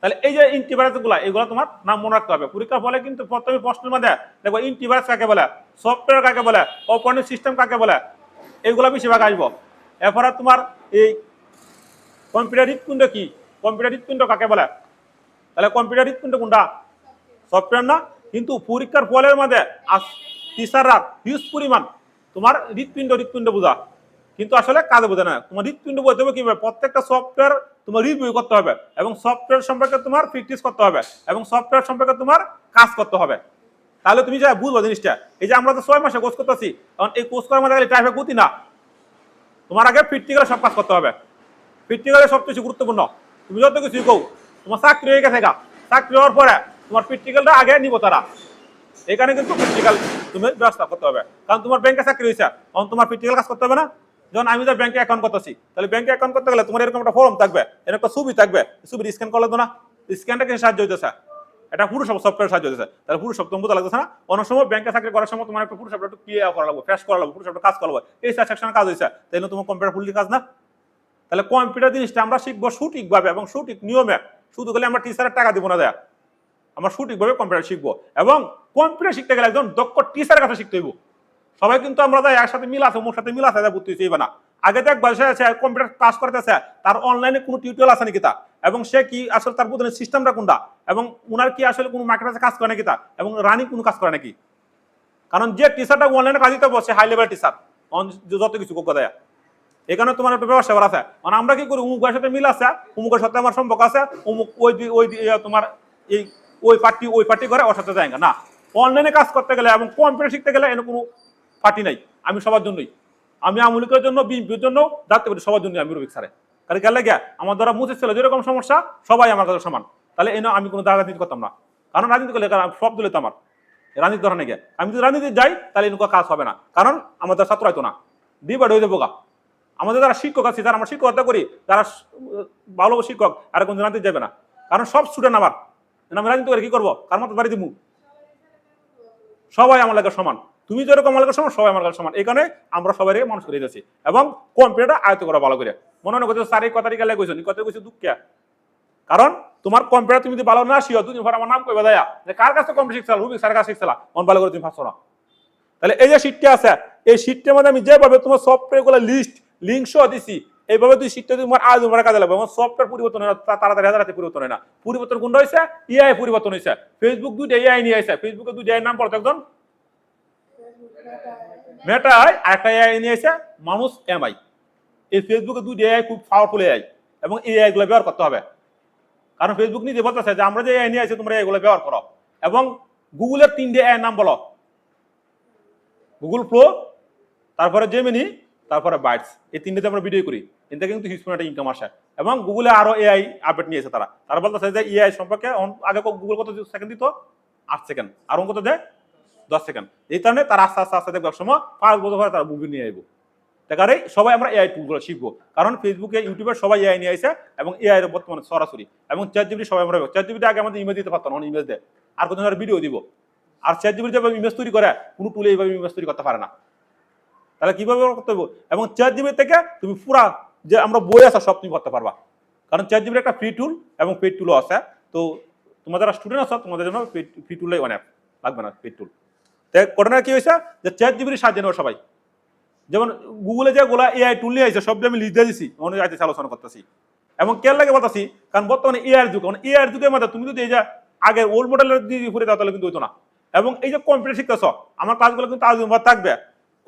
তাহলে এই যে ইন্টিভাইরাস গুলা, এগুলো তোমার নাম মনে রাখতে হবে। পরীক্ষার ফলে কিন্তু প্রথমে প্রশ্নের মধ্যে দেখো ইন্টিভাইরাস কাকে বলে, সফটওয়্যার কাকে বলে, অপারেটিং সিস্টেম কাকে বলে, এইগুলো বেশিরভাগ আসবো। এরপরে তোমার এই কম্পিউটার হৃৎপিণ্ড কি, কম্পিউটার হৃৎপিণ্ড কাকে বলে? তাহলে কম্পিউটার হৃৎপিণ্ড কোনটা? সফটওয়্যার না? কিন্তু পরীক্ষার ফলের মধ্যে টিচাররা হিউজ পরিমাণ তোমার হৃৎপিণ্ড বোঝা, কিন্তু আসলে কাজে বোঝে না। তোমার হৃৎপিণ্ড বোঝাতে হবে কিভাবে? প্রত্যেকটা সফটওয়্যার তোমার রিভিউ করতে হবে এবং সফটওয়্যার সম্পর্কে তোমার প্র্যাকটিস করতে হবে এবং সফটওয়্যার সম্পর্কে তোমার কাজ করতে হবে। তাহলে তুমি যা বুঝবো জিনিসটা। এই যে আমরা তো 6 মাসে কোর্স করতেছি, কারণ এই কোর্স করার মধ্যে টাইপের গতি না, তোমার আগে প্র্যাকটিক্যালে সব কাজ করতে হবে। প্র্যাকটিক্যালে সবকিছু গুরুত্বপূর্ণ। তুমি যত কিছু কও, তোমার চাকরি হয়ে গেছে গা, চাকরি হওয়ার পরে তোমার প্র্যাকটিক্যালটা আগে নিব তারা। এখানে কিন্তু প্র্যাকটিক্যাল তুমি ব্যবস্থা করতে হবে, কারণ তোমার ব্যাংকে চাকরি হয়েছে, তখন তোমার প্র্যাকটিক্যাল কাজ করতে হবে না। যখন আমি তো ব্যাংকে অ্যাকাউন্ট করতেছি, তাহলে ব্যাংকে অ্যাকাউন্ট করতে গেলে তোমার এরকম একটা ফর্ম থাকবে, এর একটা ছবি থাকবে, ছবি স্ক্যান করলে তো না, স্ক্যানটা কিন্তু সাহায্য হইতেছে, এটা পুরো সব সফটওয়্যার সাহায্য হইতেছে। তাহলে পুরো সব তোমার বোঝা লাগতেছে না? অনেক সময় ব্যাংকে চাকরি করার সময় তোমার একটা পুরো সব একটু ক্লিয়ার করা লাগবে, ফ্রেশ করা লাগবে, পুরো সব কাজ করা লাগবে, এই সেকশনে কাজ হয়েছে, তাহলে তোমার কম্পিউটার ফুললি কাজ না। তাহলে কম্পিউটার জিনিসটা আমরা শিখবো সঠিকভাবে এবং সঠিক নিয়মে, শুধু গেলে আমরা টিচারের টাকা দিব না দেয়া, আমরা সঠিকভাবে কম্পিউটার শিখবো। এবং কম্পিউটার শিখতে গেলে একজন দক্ষ টিচারের কাছে শিখতে হইব। সবাই কিন্তু আমরা যাই একসাথে মিল আছে, মোর সাথে মিল আছে, ভর্তি হইবে না। আগে দেখ বসে আছে কম্পিউটার ক্লাস করতেছে, তার অনলাইনে কোনো টিউটোরিয়াল আছে নাকি তা, এবং সে কি আসলে তার বোধনের সিস্টেমটা কোনটা, এবং ওনার কি আসলে কোনো মার্কেটে কাজ করে নাকি তা, এবং রানিং কোনো কাজ করে নাকি। কারণ যে টিচারটা অনলাইনে কাজ দিতে বসে হাই লেভেল টিচার, যত কিছু কোক দেয়, এখানে তোমার একটা ব্যবসা আছে। মানে আমরা কি করি, অমুকের সাথে মিল আছে, অমুকের সাথে আমার সম্পর্ক আছে, অমুক ওই তোমার এই ওই পার্টি করে, ওর সাথে যায় না। অনলাইনে কাজ করতে গেলে এবং কম্পিউটার শিখতে গেলে এনে কোনো পার্টি নাই। আমি সবার জন্যই, আমি আমলিকের জন্য, বিএনপির জন্য, দাঁড়াতে পারি, সবার জন্য আমি রবিক স্যারে। কারণ গেলে গিয়া আমার দ্বারা মুছে ছিল যেরকম সমস্যা, সবাই আমার কাছে সমান। তাহলে এনে আমি কোনো রাজনীতি করতাম না, কারণ রাজনীতি করলে সব দলে তো আমার রাজনীতি ধরা গিয়ে, আমি যদি রাজনীতি যাই তাহলে এনুকা কাজ হবে না, কারণ আমাদের ছাত্র হয়তো না ডিভাইড হয়ে যাবো গা। আমাদের যারা শিক্ষক আছে, যারা আমরা শিক্ষকতা করি, যারা ভালো শিক্ষক, আর কোন রাজনীতি যাবে না, কারণ সব স্টুডেন্ট আমার, আমি রাজনীতি করে কি করবো, কার মতো বাড়ি দিব, সবাই আমার লাগে সমান। তুমি যেরকম আমার লাগে সমান, সবাই আমার লাগে সমান। এই কারণে আমরা সবাই মানুষ করে যাচ্ছি, এবং কম্পিউটার আয়ত্ত করা ভালো করে। মনে মনে করছো স্যার এই কথাটি গেলে কইছো, কথা কইছো দুঃখিয়া, কারণ তোমার কম্পিউটার তুমি যদি ভালো না শিও, দুদিন পর আমার নাম কইবা দেয়া যে কার কাছে কম্পিউটার শিখছিলাম, রুবিক স্যারের কাছে শিখছিলাম, মন ভালো করে তুমি পাচ্ছ না। তাহলে এই যে শীটটা আছে, এই শীটটার মধ্যে আমি যেভাবে তোমার সফটওয়্যার গুলো লিস্ট লিঙ্ক সহ দিছি, এইভাবে তুই শীটটা তোমার আজ তোমার কাজে লাগবে। সফটওয়্যার পরিবর্তন হয় না, তাড়াতাড়ি হাজারাতে পরিবর্তন হয় না। পরিবর্তন কোনটা হয়েছে, এআই পরিবর্তন হয়েছে। ফেসবুক দুইটা এআই নিয়ে আসছে, ফেসবুকে দুইটা এআই নাম পড়তো, একজন মেটা আর একটা এআই নিয়ে আসছে মানুষ এমআই। এই ফেসবুকে দুইটা এআই খুব পাওয়ারফুল এআই, এবং এই এআই গুলো ব্যবহার করতে হবে, কারণ ফেসবুক নিজে বলতেছে যে আমরা যে এআই নিয়ে আসছি তোমরা এগুলো ব্যবহার করো। এবং গুগলের 3টে এআই নাম বলো, গুগল ফ্লো, তারপরে জেমিনি, তারপরে বাইটস। এই 3টেতে আমরা ভিডিও করি, এতে কিন্তু হিউজ পরিমাণে ইনকাম আসে। এবং গুগলে আরো এআই আপডেট নিয়েছে তারা বলতেছে যে এআই সম্পর্কে আগে গুগল কত সেকেন্ড দিত, 8 সেকেন্ড, আর কত দেয় 10 সেকেন্ড। এই কারণে তারা আস্তে আস্তে আস্তে দেখবে সময় 5 বছর পরে তারা মুভি নিয়ে আসবো। তাই সবাই আমরা এআই টুলগুলো শিখবো, কারণ ফেসবুকে ইউটিউবে সবাই এআই নিয়ে আসে, এবং এআই এর বর্তমানে সরাসরি। এবং চ্যাটজিপিটি সবাই আমরা, চ্যাটজিপিটি আগে আমাদের ইমেজ দিতে পারতো না, ইমেজ দেয়, আর কত ভিডিও দিব। আর চ্যাটজিপিটি যেভাবে ইমেজ তৈরি করে, কোনো টুলে এইভাবে ইমেজ তৈরি করতে পারে না। তাহলে কিভাবে করতে হবে, এবং চ্যাটজিপিটি থেকে তুমি পুরা যে আমরা বই আছে সব তুমি করতে পারবা, কারণ চ্যাটজিপিটি একটা ফ্রি টুল এবং পেড টুলও আছে। তো তোমার যারা স্টুডেন্ট আছে তোমাদের জন্য ফ্রি টুলই অনেক লাগবে না, পেড টুল। তাই ঘটনা কি হয়েছে, যে চ্যাটজিপিটি সাহায্যে নেওয়া সবাই, যেমন গুগলে যে গোলা এআই টুল নিয়ে আসছে সব আমি লিস্ট দিয়ে দিছি, মনে যাইতেছে আলোচনা করতেছি, এবং কেন লাগে বলতেছি, কারণ বর্তমানে এআই যুগ, এআই যুগের মধ্যে তুমি যদি এই যে আগের ওল্ড মডেলের দিয়ে ঘুরে দাও তাহলে কিন্তু হইতো না। এবং এই যে কম্পিউটার শিখতেছ, আমার ক্লাসগুলো কিন্তু আজ থাকবে।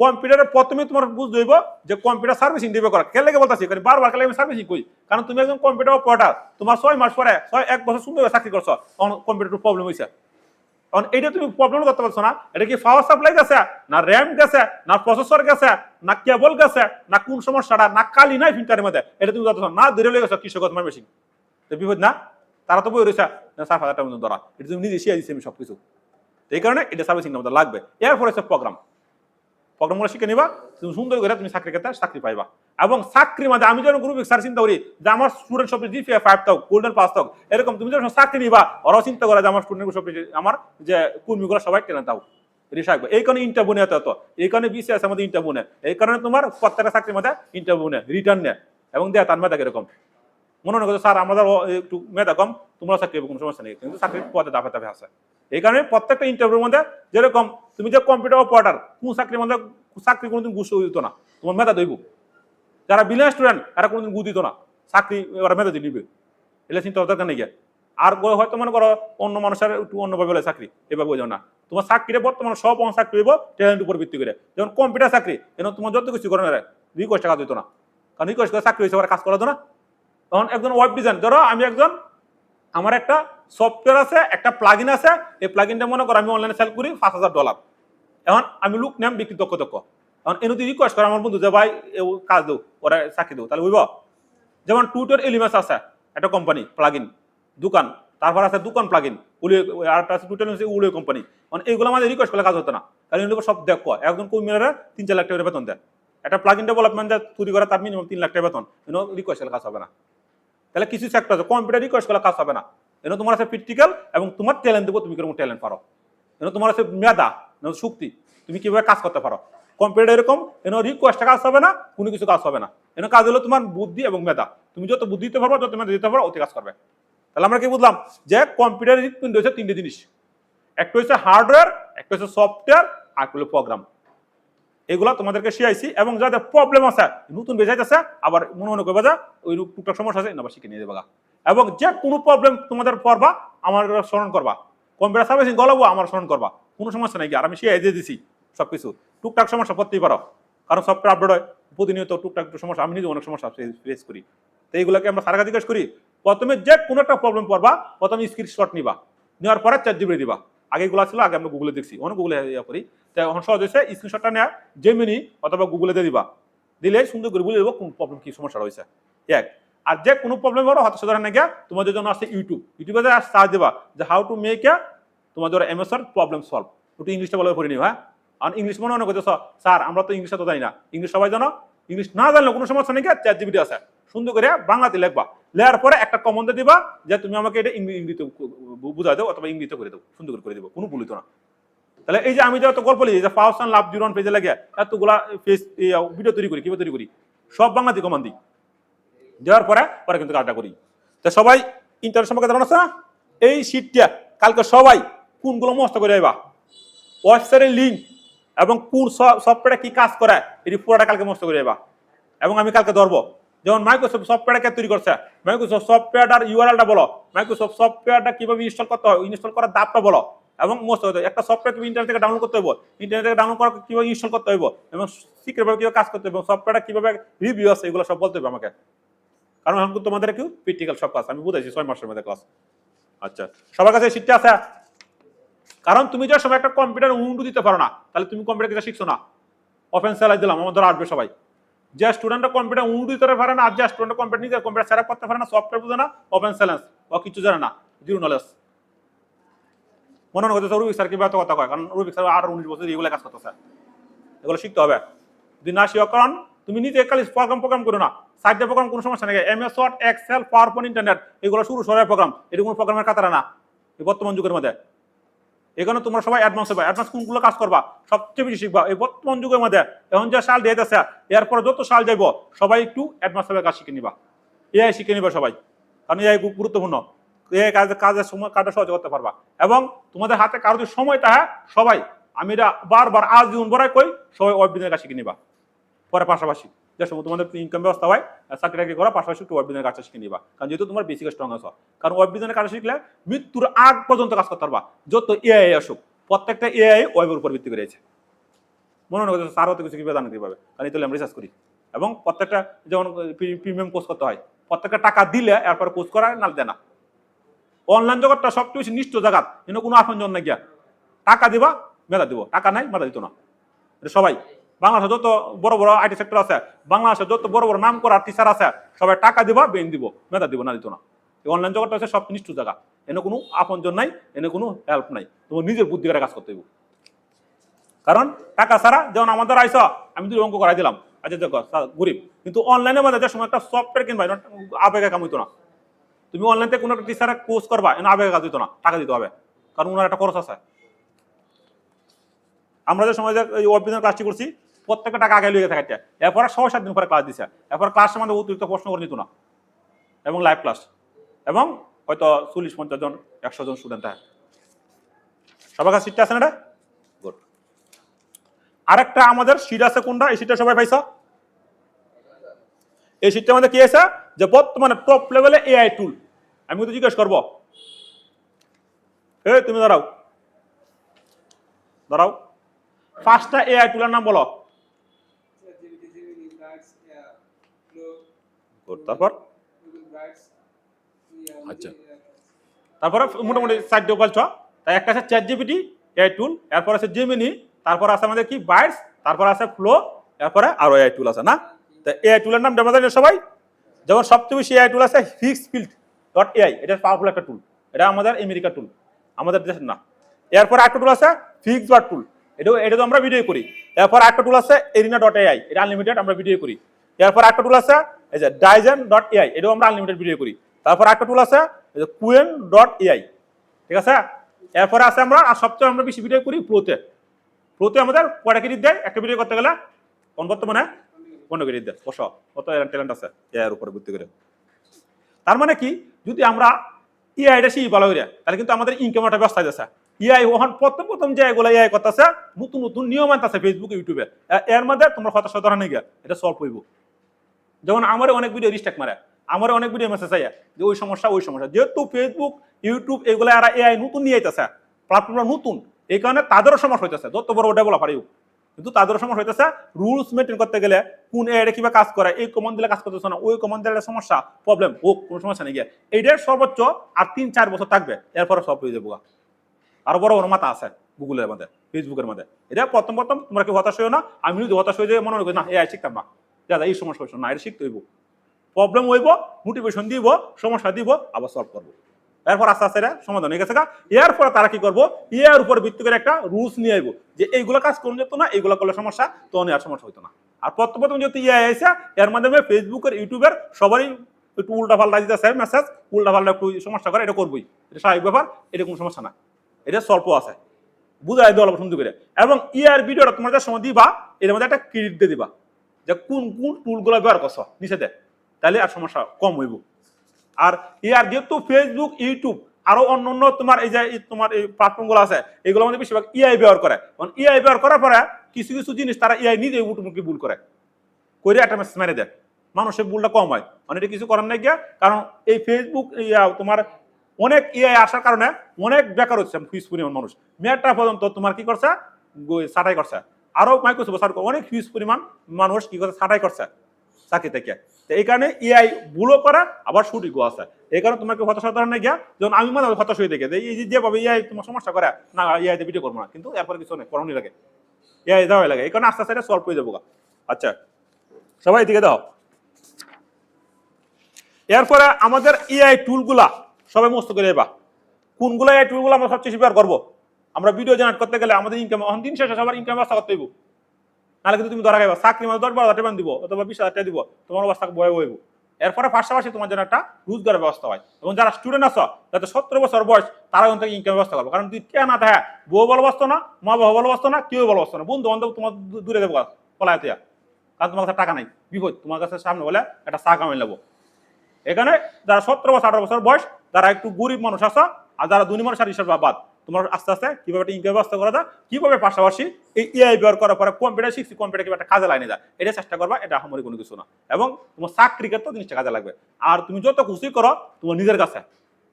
কম্পিউটারের প্রথমে তোমার বুঝতে হইব যে কম্পিউটার সার্ভিসিং দিবে করা, কেন লাগে বলতেছি, বারবার খেলে আমি সার্ভিসিং করি, কারণ তুমি একজন কম্পিউটার অপারেটর, তোমার 6 মাস পরে 1 বছর সুন্দর চাকরি করছো, কম্পিউটার প্রবলেম হয়েছে, কারণ এটা তুমি প্রবলেম করতে পারছো না। এটা কি পাওয়ার সাপ্লাই গেছে, না র্যাম গেছে, না প্রসেসর গেছে, না কেবল গেছে, না কোন সমস্যাটা, না কালি নাই ফিল্টারের মধ্যে, এটা তুমি জানতো না, ধরে লেগে গেছো কৃষক তোমার মেশিন, বিপদ না। তারা তো বই রয়েছে 7,000 টাকা ধরা, এটা তুমি নিজে শিখে দিচ্ছি আমি সবকিছু। এই কারণে এটা সার্ভিসিং আমাদের লাগবে। এরপরে হচ্ছে প্রোগ্রামগুলো শিখে নিবা, তুমি সুন্দর করে তুমি চাকরি ক্ষেত্রে চাকরি পাইবা। এবং চাকরির মধ্যে আমি যখন গ্রুপ স্যার চিন্তা করি যে আমার স্টুডেন্ট সব জিপিএ 5 থাক, গোল্ডেন পাস থাক, এরকম তুমি যখন চাকরি নিবা ওরাও চিন্তা করে যে আমার স্টুডেন্ট সব, আমার যে কর্মীগুলো সবাই টেনে দাও, রিসাকবে। এই কারণে ইন্টারভিউ নেয়, তো এই কারণে বিসিএস এর মধ্যে ইন্টারভিউ নেয়, এই কারণে তোমার প্রত্যেকটা চাকরির মধ্যে ইন্টারভিউ নেয়, রিটার্ন নেয়, এবং দেয় তার মেধা এরকম। মনে করছো স্যার আমাদের একটু মেধা কম, তোমরা চাকরি কোনো সমস্যা নেই, কিন্তু চাকরির পদে দাফে দাফে আছে। এই কারণে প্রত্যেকটা ইন্টারভিউর মধ্যে যেরকম তুমি যে কম্পিউটার অপারেটর, কোন চাকরির মধ্যে চাকরি কোনোদিন ঘুষ দিত না, তোমার মেধা দইব। যারা বিলিয়ন স্টুডেন্ট এরা কোনোদিন ঘুষ দিত না, চাকরি ওরা মেধা দিয়ে নিবে, এটা চিন্তা দরকার নেই। আর হয়তো মনে করো অন্য মানুষের একটু অন্যভাবে হলে চাকরি, এভাবে বোঝো না। তোমার চাকরিটা বর্তমানে সব চাকরি হইব ট্যালেন্ট উপর ভিত্তি করে। যেমন কম্পিউটার চাকরি, যেন তোমার যত কিছু করে রিকোয়েস্ট টাকা দিত না, কারণ রিকোয়েস্ট করে চাকরি হয়েছে ওরা কাজ করা তো না। তখন একজন ওয়েব ডিজাইন, ধরো আমি একজন, আমার একটা সফটওয়্যার আছে, একটা প্লাগইন আছে, এই প্লাগইনটা মনে করো আমি অনলাইনে সেল করি $5,000। এখন আমি লোক নাম বিক্রি দক্ষ এখন এনে তুই রিকোয়েস্ট করে আমার বন্ধু যে ভাই কাজ দেও, ওরা চাকরি দেও, তাহলে বুঝব। যেমন টুইটার এলিমেন্স আছে একটা কোম্পানি প্লাগইন দোকান, তারপর আছে দোকান প্লাগইন উলি, আর একটা আছে টুইটার উলি কোম্পানি। মানে এইগুলো আমাদের রিকোয়েস্ট করলে কাজ হতো না, কারণ এগুলো সব দেখো একজন কর্মীরা 3-4 লাখ টাকা বেতন দেয়। একটা প্লাগইন ডেভেলপমেন্ট তৈরি করে তার মিনিমাম 3 লাখ টাকা বেতন, রিকোয়েস্ট করলে কাজ হবে না। তাহলে কিছু সেক্টর আছে কম্পিউটার রিকোয়েস্ট করলে কাজ হবে না, তোমার আছে প্র্যাকটিক্যাল এবং তোমার ট্যালেন্ট দেবো, তুমি কিরকম ট্যালেন্ট পারো, তোমার আছে মেধা শক্তি, তুমি কিভাবে কাজ করতে পারো। কম্পিউটার এরকম রিকোয়েস্টে কাজ হবে না, কোনো কিছু কাজ হবে না, কাজ হলো তোমার বুদ্ধি এবং মেধা, তুমি যত বুদ্ধি দিতে পারবো, যত মেধা দিতে পারো, অতি কাজ করবে। তাহলে আমরা কি বুঝলাম যে কম্পিউটার কিন্তু হচ্ছে 3টে জিনিস, একটা হচ্ছে হার্ডওয়্যার, একটা হচ্ছে সফটওয়্যার, আর হলো প্রোগ্রাম। এগুলা তোমাদেরকে শিখাইছি, এবং যাদের প্রবলেম আছে নতুন বেজাইতেছে আবার মনে করবে যে ওই টুকটাক সমস্যা আছে আবার শিখে নিয়ে যাবে, এবং যে কোনো প্রবলেম তোমাদের পড়বা আমার স্মরণ করবা, কম্পিউটার সার্ভিসিং গলাবো আমার স্মরণ করবা, কোনো সমস্যা নাই, আর আমি শিখাই দিয়ে দিছি সবকিছু। টুকটাক সমস্যা পড়তেই পারো, কারণ সফটওয়্যার আপডেট হয় প্রতিনিয়ত, টুকটাক সমস্যা আমি নিজে অনেক সমস্যা ফেস করি। তো এইগুলোকে আমরা সারা জিজ্ঞেস করি। প্রথমে যে কোনো একটা প্রবলেম পড়বা, প্রথমে স্ক্রিনশট নিবা, নেওয়ার পরে ChatGPT দিবা। আগে এগুলো ছিল, আগে আমরা গুগলে দেখছি, অনেক গুগলে ইয়া করি। এখন সহজ হয়েছে, স্ক্রিনশটটা নেওয়া জেমিনি অথবা গুগলে দিয়ে দিবা, দিলে সুন্দর করে বুঝে দেবো কোন প্রবলেম কি সমস্যা রয়েছে। এক, আর যে কোনো প্রবলেম হলো হতাশা ধরে নাকি তোমাদের জন্য আছে ইউটিউবে সার্চ দেবা যে হাউ টু মেক এ তোমাদের এমএসআর প্রবলেম সলভ, একটু ইংলিশটা ভালো করে নিও। হ্যাঁ, আর ইংলিশ মনে মনে করতেছ স্যার আমরা তো ইংলিশটা তো জানি না, ইংলিশ সবাই জানো, ইংলিশ না জানলে কোনো সমস্যা নেই, ChatGPT আছে, সুন্দর করে বাংলাতে লিখবা, লেখার পরে একটা কমেন্ট দিবা যে তুমি আমাকে এটা ইংরেজিতে বুঝাই দাও অথবা ইংরেজিতে করে দাও, সুন্দর করে দেবো, কোনো ভুলিত না। তাহলে এই যে আমি যত গল্প লিখি যে ফাউস অ্যান্ড লাভ জিরো পেজে লাগে এতগুলা ফেস ভিডিও তৈরি করি, কিভাবে তৈরি করি, সব বাংলাতে কমান দিই, দেওয়ার পরে পরে কিন্তু কাজটা করি। তো সবাই ইন্টারনেট সম্পর্কে জানা আছে না? এই শীটটা কালকে সবাই কোনগুলো মস্ত করে আইবা, ওয়েবসাইটের লিঙ্ক এবং কোন সফটওয়্যারে কি কাজ করে এটি পুরোটা কালকে মস্ত করে আইবা, এবং আমি কালকে ধরবো। যেমন মাইক্রোসফট সফটওয়্যারটা তৈরি করছে, মাইক্রোসফট সফটওয়্যারটার ইউআরএলটা বলো, মাইক্রোসফট সফটওয়্যারটা কিভাবে ইনস্টল করতে হয়, ইনস্টল করার দাপটা বলো, এবং মোস্ট একটা সফটওয়্যার তুমি ইন্টারনেট থেকে ডাউনলোড করতে হবে, ইন্টারনেট থেকে ডাউনলোড করা কিভাবে ইনস্টল করতে হবে, এবং সিক্রেটভাবে কিভাবে কাজ করতে হবে, সফটওয়্যারটা কিভাবে রিভিউ আছে, এগুলো সব বলতে হবে আমাকে, কারণ এখন তোমাদের কি প্র্যাকটিক্যাল সব কাজ আমি বুঝাইছি 6 মাসের মধ্যে ক্লাস। আচ্ছা, সবার কাছে শিখতে আছে, কারণ তুমি যে সময় একটা কম্পিউটার উইন্ডো দিতে পারো না, তাহলে তুমি কম্পিউটার কিছু শিখছো না। ওপেন চ্যালেঞ্জ দিলাম, আমাদের আসবে সবাই, যে স্টুডেন্টরা কম্পিউটার উইন্ডো দিতে পারে না, আর যে স্টুডেন্ট কম্পিউটার নিজে কম্পিউটার সেটআপ করতে পারে না, সফটওয়্যার বুঝে না, ওপেন চ্যালেঞ্জ, ও কিছু জানে না, জিরো নলেজ। মনে মনে করতেছে রুবিক স্যার কি এত কথা কয়, কারণ রুবিক স্যার 18-19 বছর এগুলো কাজ করতেছে, এগুলো শিখতে হবে। যদি না শিখো, কারণ তুমি নিজে খালি প্রোগ্রাম করো না, সাইডে প্রোগ্রাম কোনো সমস্যা নেই, MS Word, Excel, PowerPoint, internet, এগুলো শুরু সরাই প্রোগ্রাম, এটা কোনো প্রোগ্রামের কাতারা না এই বর্তমান যুগের মধ্যে। এখানে তোমরা সবাই অ্যাডভান্স হবে, অ্যাডভান্স কোনগুলো কাজ করবা সবচেয়ে বেশি শিখবা এই বর্তমান যুগের মধ্যে। এখন যে সাল দিয়ে আছে, এরপরে যত সাল যাইব সবাই একটু অ্যাডভান্স ভাবে কাজ শিখে নিবা, এআই শিখে নিবা সবাই, কারণ এআই খুব গুরুত্বপূর্ণ, এআই কাজের সময় কাজটা সহজ করতে পারবা। এবং তোমাদের হাতে কারো যদি সময় থাকে সবাই, আমি এটা বারবার আজ জীবন বড়াই কই, সবাই ওয়েব ডিজাইনের কাজ শিখে নিবা, পরে পাশাপাশি যে সময় তোমাদের ইনকাম ব্যবস্থা হয় চাকরি টাকরি করা, পাশাপাশি একটু ওয়েব ডিজাইনের কাজটা শিখে নিবা, কারণ যেহেতু তোমার বেসিক স্ট্রং আছে। কারণ ওয়েব ডিজাইনের কাজ শিখলে মৃত্যুর আগ পর্যন্ত কাজ করতে পারবা, যত এআই আসুক, প্রত্যেকটা এআই ওয়েবের উপর ভিত্তি করেছে। মনে মনে করছে স্যার হতে কিছু কিভাবে জানো কিভাবে, কারণ এটা আমরা রিসার্চ করি, এবং প্রত্যেকটা যেমন প্রিমিয়াম কোর্স করতে হয়, প্রত্যেকটা টাকা দিলে এরপরে কোর্স করা না দেয় না। অনলাইন জগৎটা সবচেয়ে বেশি নিষ্ঠ জায়গা, কিন্তু কোনো আপনজন নাই গিয়া, টাকা দিবা মেধা দিব, টাকা নাই মেধা দিত না। এটা সবাই বাংলাদেশে যত বড় বড় আইটি সেক্টর আছে, বাংলাদেশে যত বড় বড় নাম করা টিচার আছে, সবাই টাকা দিবা বেন দিব, মেধা দিব না দিত না। এই অনলাইন জগৎটা হচ্ছে সবচেয়ে নিষ্ঠ জায়গা, এনে কোনো আপনজন নাই, এনে কোনো হেল্প নাই, তোমার নিজের বুদ্ধি করে কাজ করতে হইব। কারণ টাকা ছাড়া যেমন আমাদের আইসা আমি যদি অঙ্ক করাই দিলাম, আচ্ছা দেখো গরিব, কিন্তু অনলাইনে মধ্যে যে সময় একটা সফটওয়্যার কিনবা আবেগে কাম হইতো না, তুমি অনলাইনে কোনো একটা টিচারের কোর্স করবা এনে আবেগে কাজ হইতো না, টাকা দিতে হবে, কারণ ওনার একটা খরচ আছে। আমরা যে সময় যে অভিধান ক্লাসটি করছি প্রত্যেকটা টাকা আগে লিখে থাকতে, এরপরে 6-7 দিন পরে ক্লাস দিছে, এরপর ক্লাসের মধ্যে অতিরিক্ত প্রশ্ন করে নিত না, এবং লাইভ ক্লাস, এবং হয়তো 40-50 জন 100 জন স্টুডেন্ট থাকে। সবার কাছে সিটটা আছে না? গুড। আরেকটা আমাদের সিট আছে কোনটা, এই সিটটা সবাই পাইছো? এই সিটটার মধ্যে কি আছে যে বর্তমানে টপ লেভেলে এআই টুল। আমি তো জিজ্ঞেস করবো, এই তুমি দাঁড়াও দাঁড়াও, 5টা এআই টুলের নাম বলো। তারপর আচ্ছা, তারপরে মোটামুটি 4 ডে বলছ, তাই একটা আছে চ্যাট জিপিটি এআই টুল, এরপর আছে জেমিনি, তারপর আছে আমাদের কি বাইটস, তারপর আছে ফ্লো, এরপরে আরো এআই টুল আছে না। তো এআই টুলের নাম আমরা জানি সবাই। যেমন সবচেয়ে বেশি এআই টুল আছে ফিক্স ফিল্ড ডট এআই, এটা পাওয়ারফুল একটা টুল, এটা আমাদের আমেরিকার টুল, আমাদের দেশের না। এরপর একটা টুল আছে ফিক্স বার্ড টুল, এটা তো আমরা ভিডিও করি। এরপর একটা টুল আছে এরিনা ডট এআই, এটা আনলিমিটেড আমরা ভিডিও করি। এরপর একটা টুল আছে এই যে ডাইজেন ডট এআই, এটাও আমরা আনলিমিটেড ভিডিও করি। তারপর একটা টুল আছে এই যে কুয়েন ডট এআই, ঠিক আছে। এরপরে আছে আমরা আর সবচেয়ে আমরা বেশি ভিডিও করি ফ্লোতে। ফ্লোতে আমাদের কয়টা ক্রেডিট দেয় একটা ভিডিও করতে গেলে? বর্তমানে 15 ক্রেডিট দেয়। বসো, কত ট্যালেন্ট আছে এআই এর উপরে ভিত্তি করে। তার মানে কি, যদি আমরা এআইটা শিখি ভালো করে, তাহলে কিন্তু আমাদের ইনকাম একটা ব্যবস্থা আছে। এআই ওখান প্রথম যে এগুলো এআই করতেছে, নতুন নতুন নিয়ম আনতেছে ফেসবুক ইউটিউবে, এর মধ্যে তোমরা হতাশা ধরা নেই, এটা সলভ হইব। যেমন আমার অনেক ভিডিও রিস্টেক মারে, আমার অনেক ভিডিও মেসেজ আইয়া যে ওই সমস্যা ওই সমস্যা, যেহেতু ফেসবুক ইউটিউব এগুলো আর এআই নতুন নিয়ে আইতেছে, প্ল্যাটফর্মটা নতুন, এই কারণে তাদেরও সমস্যা হইতেছে, যত বড় ডেভেলপার ইউ, কিন্তু তাদেরও সমস্যা হইতেছে রুলস মেনটেন করতে গেলে, কোন এআইটা কিভাবে কাজ করে, এই কমান্ড দিলে কাজ করতেছে না, ওই কমান্ড দিলে সমস্যা প্রবলেম হোক, কোনো সমস্যা নেই গিয়ে এইটার সর্বোচ্চ আর 3-4 বছর থাকবে, এরপরে সব হয়ে যাবো। আরো বড় বড় মাথা আছে গুগলের মধ্যে, ফেসবুকের মধ্যে। এটা প্রথম তোমরা কি হতাশ হইও না, আমি যদি হতাশ হয়ে যাই মনে করি না এআই শিখতাম না, দাদা এই সমস্যা হইছো না, এটা শিখতে হইব, প্রবলেম হইব, মোটিভেশন দিব, সমস্যা দিব, আবার সলভ করবো। এরপর আস্তে আস্তে সমাধান হয়ে গেছে। এরপর তারা কি করবো, এর উপর ভিত্তি করে একটা রুলস নিয়ে আইবো যে এইগুলো কাজ করুন যেত না, এইগুলো করলে সমস্যা, তো আর সমস্যা হইতো না। আর প্রথম যেহেতু ইয়ে আইসা, এর মাধ্যমে ফেসবুকের ইউটিউবের সবারই একটু উল্টা পাল্টা দিতেছে মেসেজ, উল্টা পাল্টা একটু সমস্যা করে, এটা করবোই, এটা স্বাভাবিক ব্যাপার, এটা কোনো সমস্যা না, এটা স্বল্প আছে, বুঝাই দেওয়া সুন্দর করে। এবং ইয়ার ভিডিওটা তোমরা যে সময় দিবা, এর মধ্যে একটা ক্রেডিট দিয়ে দিবা যে কোন কোন টুলগুলো ব্যবহার করছো নিচে দেয়, তাহলে আর সমস্যা কম হইব। আর ইয়ার যেহেতু ফেসবুক ইউটিউব আরো অন্য তোমার এই যে তোমার এই প্ল্যাটফর্মগুলো আছে, এগুলোর মধ্যে বেশিরভাগ ইআই ব্যবহার করে, কারণ ইআই ব্যবহার করার পরে কিছু কিছু জিনিস তারা ইআই নিজে উটুমুখি ভুল করে একটা মেসেজ মেরে দেয়, মানুষের ভুলটা কম হয়, অনেকটা কিছু করার নাই গিয়া। কারণ এই ফেসবুক তোমার অনেক ইআই আসার কারণে অনেক বেকার হচ্ছে ফিস পরিমাণ মানুষ, মেয়েটা পর্যন্ত তোমার কি করছে ছাটাই করছে, আরো মাইক্রোসফট অনেক ফিস পরিমাণ মানুষ কি করছে ছাটাই করছে চাকরি থেকে। এই কারণে এআই ভুলও করে আবার সঠিকও আছে। এই কারণে তোমাকে হতাশা ধরনের গিয়া, যেমন আমি মনে হয় হতাশ হয়ে দেখে এই যেভাবে এআই তোমার সমস্যা করে না, এআইতে ভিডিও করবো না, কিন্তু এরপরে কিছু নেই, করণই লাগে, এআই দেওয়াই লাগে। এই কারণে আস্তে আস্তে সলভ হয়ে যাবো। আচ্ছা সবাই দিকে দাও। এরপরে আমাদের এআই টুলগুলা সবাই মস্ত করে এবার কোনগুলো এআই টুলগুলো আমরা সবচেয়ে ব্যবহার করবো। আমরা ভিডিও জেনারেট করতে গেলে আমাদের ইনকাম দিন শেষে সবার ইনকাম ব্যবস্থা করতে হইব, নাহলে কিন্তু তুমি ধরা খাইবা চাকরি মানে 10-12 টাকা দিব অথবা 20,000 টাকা দিব, তোমার অবস্থা ভয় হইব। এরপরে পাশাপাশি তোমার জন্য একটা রোজগারের ব্যবস্থা হয়, এবং যারা স্টুডেন্ট আছো যাতে 17 বছর বয়স, তারা কিন্তু ইনকাম ব্যবস্থা করবো। কারণ তুই কে না দেখা বউ ভালো বসতো না, মা বাবা ভালো বসতো না, কেউ ভালো বসতো না, বন্ধু বান্ধব তোমার দূরে দেবো পলায়, কারণ তোমার কাছে টাকা নাই, বিপদ তোমার কাছে সামনে বলে একটা চা কামাই নেবো। এখানে যারা 17 বছর 18 বছর বয়স, যারা একটু গরিব মানুষ আছে, আর যারা ধনী মানুষ আর হিসাব বাদ, তোমার আস্তে আস্তে কিভাবে একটা ইনকাম ব্যবস্থা করা যায়, কিভাবে পাশাপাশি এই এআই ব্যবহার করার পরে কম্পিউটার শিখছি, কম্পিউটার কিভাবে একটা কাজে লাইনে যায়, এটা চেষ্টা করবা। এটা আমারই কোনো কিছু না, এবং তোমার চাকরি ক্ষেত্রে জিনিসটা কাজে লাগবে। আর তুমি যত খুশি করো তোমার নিজের কাছে,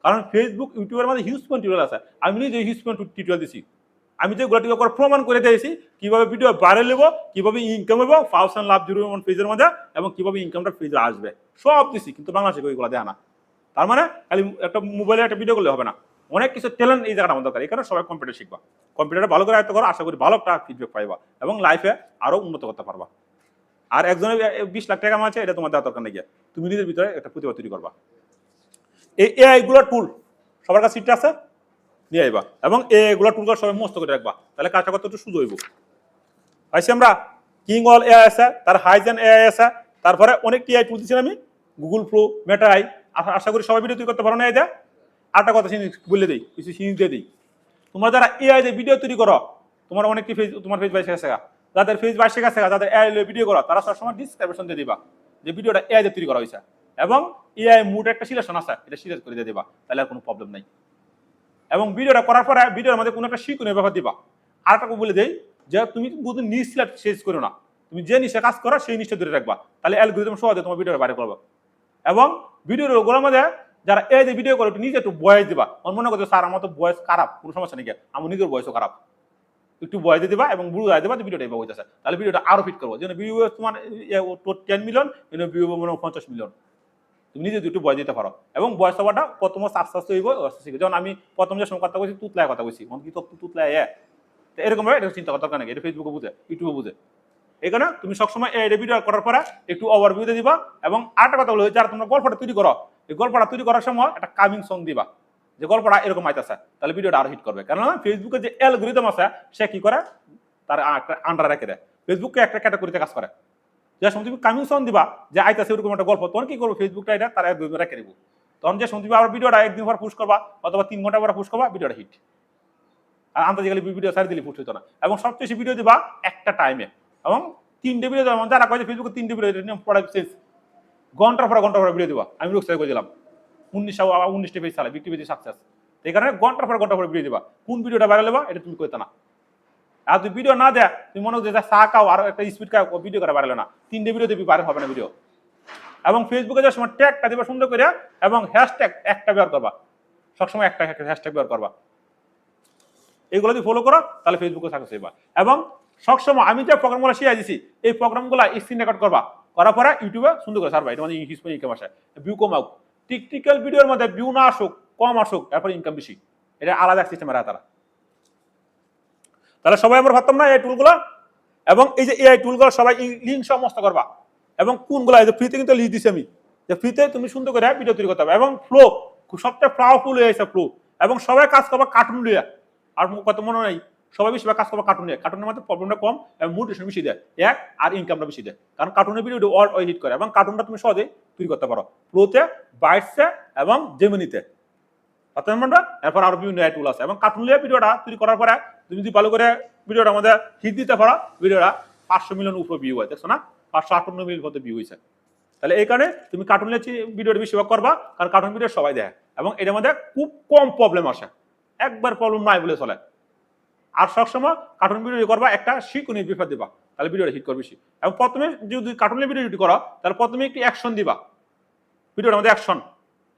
কারণ ফেসবুক ইউটিউবের মধ্যে হিউজ টিউটোরিয়াল আছে, আমি নিজে হিউজ টিউটোরিয়াল দিছি, আমি যেগুলো করে প্রমাণ করে দিয়েছি কিভাবে ভিডিও বাইরে নেবো, কিভাবে ইনকাম হবো, ফাউস অ্যান্ড লাভ 01 পেজের মধ্যে, এবং কিভাবে ইনকামটা পেজে আসবে, সব দিছি। কিন্তু বাংলাদেশে ওইগুলো দেয় না। তার মানে খালি একটা মোবাইলে একটা ভিডিও করলে হবে না, অনেক কিছু ট্যালেন্ট এই জায়গাটা আমার দরকার। এই কারণে সবাই কম্পিউটার শিখবা, কম্পিউটারটা ভালো করে আয়ত্ত করো, আশা করি ভালো একটা ফিডব্যাক পাইবা এবং লাইফে আরো উন্নত করতে পারবা। আর একজনের 20 লাখ টাকা আছে, এটা তোমার দেওয়ার দরকার নেই, তুমি নিজের ভিতরে একটা প্রতিভা তৈরি করবা। এই এআই গুলোর টুল সবার কাছে সিটটা আছে, নিয়ে আইবা, এবং এগুলো টুলগুলো সবাই মস্ত করে রাখবা, তাহলে কাজটা করতে একটু সুযোগ হইব। আইসি আমরা কিং অল এআই আছে, তার হাইজেন এআই আছে, তারপরে অনেক এআই টুল দিচ্ছি আমি, গুগল ফ্লো, মেটা আই, আশা করি সবাই ভিডিও তৈরি করতে পারো না। এই আরেকটা কথা বলে দিই, কিছু সিনিস দিয়ে দিই, তোমরা যারা এআই দিয়ে ভিডিও তৈরি করো, তোমার অনেকটি ফেজ, তোমার ফেজ বাইশে গেছে, যাদের ফেজ বাইশে গেছে, যাদের এআই ভিডিও করো, তারা সবসময় ডিসক্রিপশন দিয়ে দিবা যে ভিডিওটা এআই দিয়ে তৈরি করা হয়েছে, এবং এআই মুড একটা সিলেকশন আছে, এটা সিলেক্ট করে দিয়ে দিবা, তাহলে আর কোনো প্রবলেম নাই। এবং ভিডিওটা করার পরে ভিডিওর মধ্যে কোনো একটা শিক্ষণীয় ব্যাপার দিবা। আর একটা বলে দেই যে তুমি শুধু নিজ সিলেক্ট শেষ করো না, তুমি যে নিচে কাজ করো সেই নিচে ধরে রাখবা, তাহলে অ্যালগরিদম সহজে তোমার ভিডিওটা বাইরে করবে। এবং ভিডিওর ওগুলোর মধ্যে যারা এই যে ভিডিও করে একটু নিজে একটু বয়স দিবা, আমার মনে করছে স্যার আমার তো বয়স খারাপ, কোনো সমস্যা নেই, আমার নিজের বয়সও খারাপ, একটু বয়স দিয়ে দিবা এবং বুড়ো দেবা যে ভিডিওটা এবার হইতেছে, তাহলে ভিডিওটা আরো ফিট করবো, যেন ভিডিও তোমার 10 মিলিয়ন, ভিউ 50 মিলিয়ন। তুমি নিজে একটু ভয় দিতে পারো এবং ভয়েস ওভারটা প্রথম আস্তে আস্তে হইব আস্তে শিখবে। যেমন আমি প্রথম যে সময় কথা বলছি তুতলায় কথা বলছি, কি তো তুতলায় এরকম ভাবে এটা চিন্তা করার দরকার নেই, এটা ফেসবুকে বুঝে ইউটিউবে বুঝে। এখানে তুমি সবসময় এই ভিডিও করার পরে একটু ওভারভিউ দিয়ে দিবা এবং আরেকটা কথা হলো যারা তোমরা গল্পটা তৈরি করো, এই গল্পটা তৈরি করার সময় একটা কামিং সং দিবা যে গল্পটা এরকম আইতাছে, তাহলে ভিডিওটা আরো হিট করবে। কারণ ফেসবুকে যে অ্যালগরিদম আছে সে কি করে তার আন্ডার রেখে দেয়, ফেসবুকে একটা ক্যাটাগরিতে কাজ করে। যে সময় তুমি কামিং সং দিবা যে আইতাছে এরকম একটা গল্প, তখন কি করবো ফেসবুকটা এটা তার অ্যালগরিদম রেখে দিব, তখন যে সময় তুমি আবার ভিডিওটা একদিন পর পুশ করবা অথবা 3 ঘন্টা পর পুশ করবা, ভিডিওটা হিট। আর আন্তর্জাতিক ভিডিও সারি দিলে পুশ হইতো না। এবং সবচেয়ে বেশি ভিডিও দিবা একটা টাইমে, এবং 3টে ভিডিও দেওয়া, যারা কয়েছে ফেসবুকে 3টে ভিডিও প্রোডাক্ট শেষ, ঘন্টার পর ভিডিও দিবা। আমি রোকসাই করে দিলাম 19টা পেজ চালাই বিক্রি পেজে সাকসেস, এই কারণে ঘন্টার পর ভিডিও দিবা। কোন ভিডিওটা ভাইরাল হবা এটা তুমি কইতে না। আর তুই ভিডিও না দেয় তুমি মনে হচ্ছে চা খাও আর একটা স্পিড খাও, ভিডিও করে ভাইরাল না, 3টে ভিডিও দিবি ভাইরাল হবে না ভিডিও। এবং ফেসবুকে যাওয়ার সময় ট্যাগটা দিবা সুন্দর করে এবং হ্যাশট্যাগ একটা ব্যবহার করবা, সবসময় একটা হ্যাশট্যাগ ব্যবহার করবা। এইগুলো যদি ফলো করো তাহলে ফেসবুকে সাকসেস হইবা। এবং সবসময় আমি যে প্রোগ্রামগুলো শিখিয়ে দিছি এই প্রোগ্রামগুলো স্ক্রিন রেকর্ড করবা, করার পরে ইউটিউবে সুন্দর করে সারবা, এটা মানে ইনকাম আসে, ভিউ কম হোক, টিকটিক্যাল ভিডিওর মধ্যে ভিউ না আসুক, কম আসুক, এরপরে ইনকাম বেশি, এটা আলাদা সিস্টেমে রাখা তারা। তাহলে সবাই আমরা ভাবতাম না এই টুলগুলো, এবং এই যে এআই টুলগুলো সবাই লিঙ্ক সমস্ত করবা। এবং কোনগুলো এই যে ফ্রিতে কিন্তু লিস্ট দিছি আমি, যে ফ্রিতে তুমি সুন্দর করে ভিডিও তৈরি করতে হবে। এবং ফ্লো সবচেয়ে পাওয়ারফুল হয়ে গেছে ফ্লো, এবং সবাই কাজ করবা কার্টুন লিয়া। আর কত মনে নাই সবাই বেশিরভাগ কাজ করবা কার্টুন নিয়ে, কার্টুনের মধ্যে প্রবলেমটা কম এবং মোটিভেশন বেশি দেয় এক, আর ইনকামটা বেশি দেয়। কারণ কার্টুনের ভিডিও অল হিট করে এবং কার্টুনটা তুমি সহজে তৈরি করতে পারো ফ্লোতে, বাইটসে এবং জেমিনিতে। এরপর আরো বিভিন্ন টুল আছে, এবং কার্টুন লিয়ে ভিডিওটা তৈরি করার পরে তুমি যদি ভালো করে ভিডিওটা আমাদের হিট দিতে পারো, ভিডিওটা 500 মিলিয়ন উপরে ভিউ হয়, দেখছো না 558 মিলিয়ন মতো ভিউ হয়েছে। তাহলে এই কারণে তুমি কার্টুন লিয়ে ভিডিওটা বেশিরভাগ করবা, কারণ কার্টুন ভিডিও সবাই দেখে এবং এটার মধ্যে খুব কম প্রবলেম আসে, একবার প্রবলেম নাই বলে চলে। আর সবসময় কার্টুন ভিডিও করবা একটা শিক্ষণীয় বিপদ দিবা, তাহলে ভিডিওটা হিট করবে বেশি। এবং প্রথমে যদি কার্টুনের ভিডিও করো তাহলে প্রথমে একটি অ্যাকশন দিবা, ভিডিওর মধ্যে অ্যাকশন,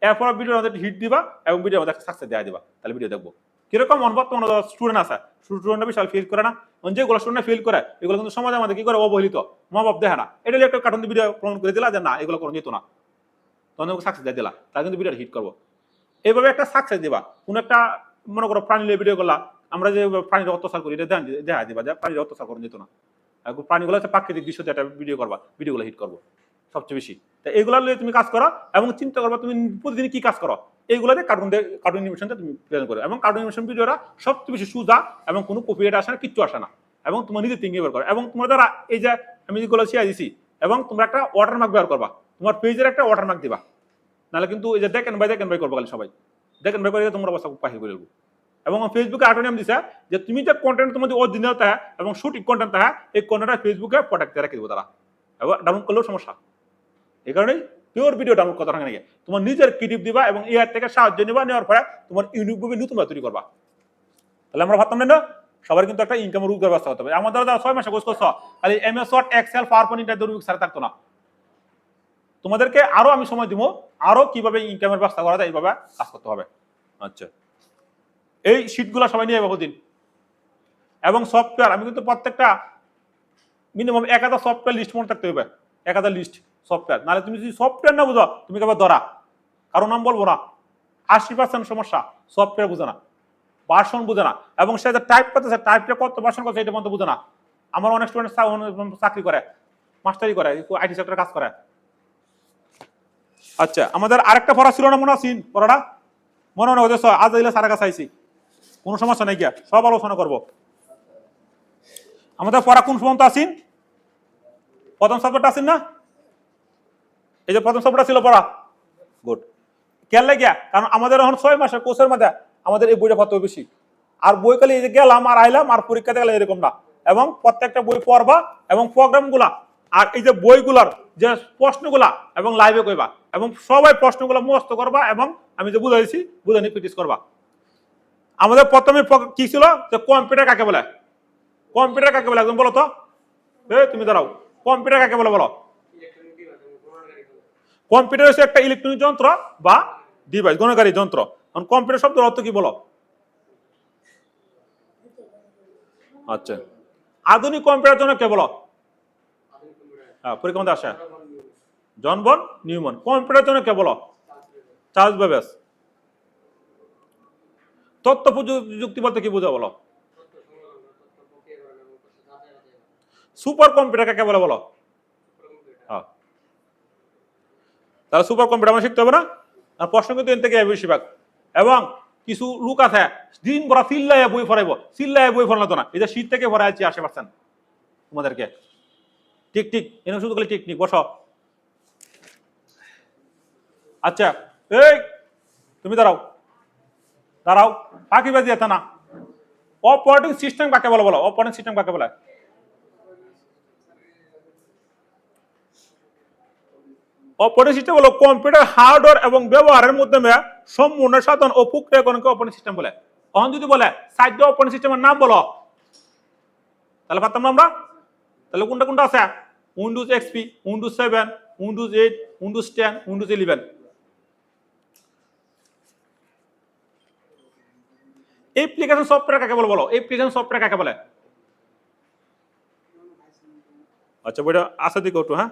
এরপর ভিডিওর মধ্যে হিট দিবা এবং ভিডিওর মধ্যে সাকসেস দেওয়া দিবা, তাহলে ভিডিও দেখবো। কিরকম অনুভব তোমার স্টুডেন্ট আছে, স্টুডেন্ট বিশাল ফিল করে না, যেগুলো স্টুডেন্ট ফিল করে এগুলো কিন্তু সমাজের মধ্যে কি করে অবহেলিত, মা বাপ দেখে না, এটা একটা কার্টুন ভিডিও প্রমাণ করে দিলা যে না এগুলো কোনো যেত না, তখন সাকসেস দিয়ে দিলা, তাহলে কিন্তু ভিডিওটা হিট করবো। এইভাবে একটা সাকসেস দিবা। কোন একটা মনে করো প্রাণী ভিডিও করলা, আমরা যে প্রাণীর অত্যাচার করি এটা দেখা দিবা যে প্রাণীর অত্যাচার করা যেত না, প্রাণীগুলো হচ্ছে প্রাকৃতিক দৃশ্যতে একটা ভিডিও করবা, ভিডিওগুলো হিট করবো সবচেয়ে বেশি। তা এগুলো নিয়ে তুমি কাজ করো এবং চিন্তা করবা তুমি প্রতিদিন কি কাজ করো, এইগুলোতে কার্টুন অ্যানিমেশনটা তুমি প্রেজেন্ট করো। এবং কার্টুন অ্যানিমেশন ভিডিওটা সবচেয়ে বেশি সুজা এবং কোনো কপিরাইট আসে না, কিচ্ছু আসে না, এবং তোমার নিজের থিঙ্কিং ব্যবহার করো। এবং তোমার দ্বারা এই যে আমি যেগুলো শিখিয়ে দিছি, এবং তোমরা একটা ওয়াটারমার্ক ব্যবহার করবা, তোমার পেজের একটা ওয়াটারমার্ক দিবা, নাহলে কিন্তু এই যে দেখেন ভাই করবো খালি সবাই দেখেন ভাই করে তোমার অবস্থা পাহি করে দেবো। এবং ফেসবুকে আটোনিয়াম দিছে যে তুমি যে কন্টেন্ট তোমার অরিজিনাল তাহা এবং সঠিক কন্টেন্ট তাহা, এই কন্টেন্টটা ফেসবুকে প্রোটেক্ট রেখে দেবো তারা, এবং ডাউনলোড করলেও সমস্যা। এই কারণেই পিওর ভিডিও ডাউনলোড করার নাকি তোমার নিজের ক্রিয়েটিভ দিবা এবং এআই থেকে সাহায্য নিবা, নেওয়ার পরে তোমার ইউনিক ভাবে নতুন তৈরি করবা। তাহলে আমরা ভাবতাম না সবার কিন্তু একটা ইনকামের রূপ ব্যবস্থা হতে হবে। আমাদের যারা 6 মাসে কোর্স করছো খালি এমএস ওয়ার্ড এক্সেল পাওয়ারপয়েন্ট ইন্টার দূরবীক্ষণ ছাড়া থাকতো না, তোমাদেরকে আরো আমি সময় দিব, আরো কিভাবে ইনকামের ব্যবস্থা করা যায় এইভাবে কাজ করতে হবে। আচ্ছা, এই শীটগুলো সবাই নিয়ে যাবো দিন। এবং সফটওয়্যার আমি কিন্তু প্রত্যেকটা মিনিমাম 1000 সফটওয়্যার লিস্ট মনে থাকতে হবে, 1000 লিস্ট সফটওয়্যার, নাহলে তুমি যদি সফটওয়্যার না বুঝো তুমি কেবল ধরা, কারো নাম বলবো না, 80% সমস্যা সফটওয়্যার বুঝে না, ভার্সন বুঝে না, এবং সে টাইপ করতেছে টাইপটা কত ভার্সন করছে এটা পর্যন্ত বুঝে না। আমার অনেক স্টুডেন্ট চাকরি করে, মাস্টারি করে, আইটি সেক্টরে কাজ করে। আচ্ছা, আমাদের আরেকটা পড়া ছিল না মনে আছে পড়াটা, মনে মনে হচ্ছে আজ এলে সারা কাছে আইছি, কোনো সমস্যা নাই গিয়া সব আলোচনা করবো। আমাদের পড়া কোন পর্যন্ত আসিন, প্রথম সাবজেক্ট আসিন না, এই যে প্রথম সাবজেক্ট ছিল পড়া, গুড। কেন লাগিয়া, কারণ আমাদের এখন 6 মাসের কোর্সের মধ্যে আমাদের এই বইটা পড়তে বেশি, আর বই খালি গেলাম আর আইলাম আর পরীক্ষাতে গেলে এরকম না, এবং প্রত্যেকটা বই পড়বা এবং প্রোগ্রাম গুলা আর এই যে বইগুলার যে প্রশ্নগুলা এবং লাইভে কইবা, এবং সবাই প্রশ্নগুলো মুখস্থ করবা, এবং আমি যে বুঝাইছি বুঝানি প্র্যাকটিস করবা। আমাদের প্রথমে কি ছিল যে কম্পিউটার কাকে বলে, কম্পিউটার কাকে বলে একদম বলো তো, তুমি দাঁড়াও, কম্পিউটার কাকে বলে বলো। কম্পিউটার হচ্ছে একটা ইলেকট্রনিক যন্ত্র বা ডিভাইস, গণনাকারী যন্ত্র। কারণ কম্পিউটার শব্দের অর্থ কি বলো। আচ্ছা, আধুনিক কম্পিউটার জন্য কে বলো, হ্যাঁ পরীক্ষা মধ্যে আসে, জন বন নিউম্যান। কম্পিউটারের জন্য কে বলো? Charles Babbage. তথ্য প্রযুক্তি বলতে কি বোঝা বলো? সুপার কম্পিউটার কাকে বলে বলো? তাহলে সুপার কম্পিউটার আমরা শিখতে হবে না? আর প্রশ্ন কিন্তু এর থেকে বেশিরভাগ। এবং কিছু লোক আছে দিন ভরা চিল্লাইয়া বই ফরাইব, চিল্লাইয়া বই ফরানো না, এই যে শীত থেকে ফরাইছি 80% তোমাদেরকে। ঠিক ঠিক এনে শুধু খালি টেকনিক বসো। আচ্ছা এই তুমি দাঁড়াও, দাঁড়াও, ফাঁকিবাজি এত না। অপারেটিং সিস্টেম কাকে বলে বলো? অপারেটিং সিস্টেম কাকে বলে? অপারেটিং সিস্টেম হলো কম্পিউটার হার্ডওয়্যার এবং ব্যবহারের মাধ্যমে সম্পূর্ণ সাধন ও প্রক্রিয়াকরণকে অপারেটিং সিস্টেম বলে। তখন যদি বলে সাইডে অপারেটিং সিস্টেমের নাম বলো, তাহলে পারতাম না আমরা? তাহলে কোনটা কোনটা আছে? Windows XP, Windows 7, Windows 8, Windows 10, Windows 11। Application software কাকে বলে বলো? অ্যাপ্লিকেশন সফটওয়্যার কাকে বলে? আচ্ছা বইটা আছে দিকে একটু, হ্যাঁ।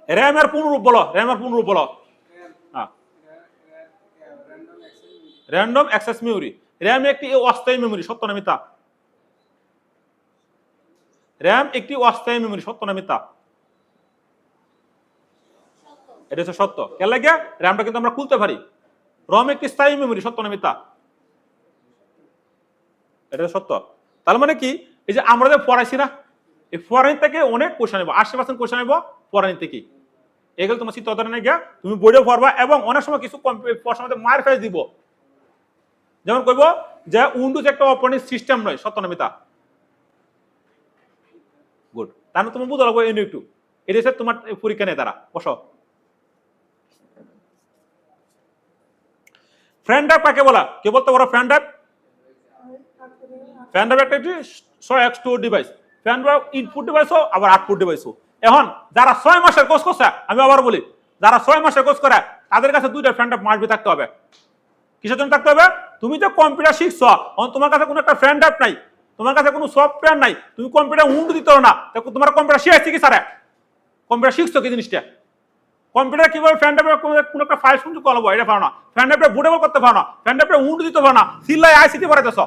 র্যামের পূর্ণরূপ বলো, র্যামের পূর্ণরূপ বলো। হ্যাঁ, র্যান্ডম অ্যাক্সেস মেমোরি। র্যাম একটি অস্থায়ী মেমোরি, সত্য না মিথ্যা? র্যাম একটি অস্থায়ী মেমোরি, সত্য না মিথ্যা? এটা হচ্ছে সত্য। কেন লাগে? র্যামটা কিন্তু আমরা খুলতে পারি। রম একটি স্থায়ী মেমোরি, সত্য না মিথ্যা? এটা সত্য। তার মানে কি, এই যে আমরা যে পড়াইছি না, এই ফরেন থেকে অনেক কোশ্চেন নেবো, 80% কোশ্চেন নেবো ফরেন থেকে। এগুলো তোমার চিন্তা ধরে না গিয়া তুমি বইও পড়বা, এবং অনেক সময় কিছু প্রশ্নের মধ্যে মার ফেস দিব। যেমন কইব যে উইন্ডোজ একটা অপারেটিং সিস্টেম নয়, সত্য না মিথ্যা? গুড। তাহলে তুমি বুঝতে লাগবে এনে একটু। এটা হচ্ছে তোমার পরীক্ষা নেই তারা। বসো। ফ্রেন্ড অ্যাপ কাকে বলা? কে বলতে পারো ফ্রেন্ড অ্যাপ? ফ্রেন্ড অ্যাপ একটা store device. Friend app input ডিভাইসও আবার আউটপুট ডিভাইসও। এখন যারা 6 মাসের কোর্স করছে, আমি আবার বলি, যারা 6 মাসের কোর্স করে তাদের কাছে দুইটা ফ্রেন্ড অ্যাপ মাসবি থাকতে হবে। কিসের জন্য থাকতে হবে? তুমি যে কম্পিউটার শিখছো, তোমার কাছে কোনো একটা ফ্রেন্ড অ্যাপ নাই, তোমার কাছে কোনো সফটওয়্যার নাই, তুমি কম্পিউটার উন্নতি দিতে না, তোমার কম্পিউটার শিখছে কি স্যার? কম্পিউটার শিখছো কি জিনিসটা? কম্পিউটার কিভাবে ফ্রেন্ড অ্যাপে কোনো একটা ফাইল সংযোগ করবো এটা পারো না, ফ্রেন্ড অ্যাপে বুটেবল করতে পারো না, ফ্রেন্ড অ্যাপে উন্নতি দিতে পারো না, সিলাই আইসিটি পড়াইতেছ।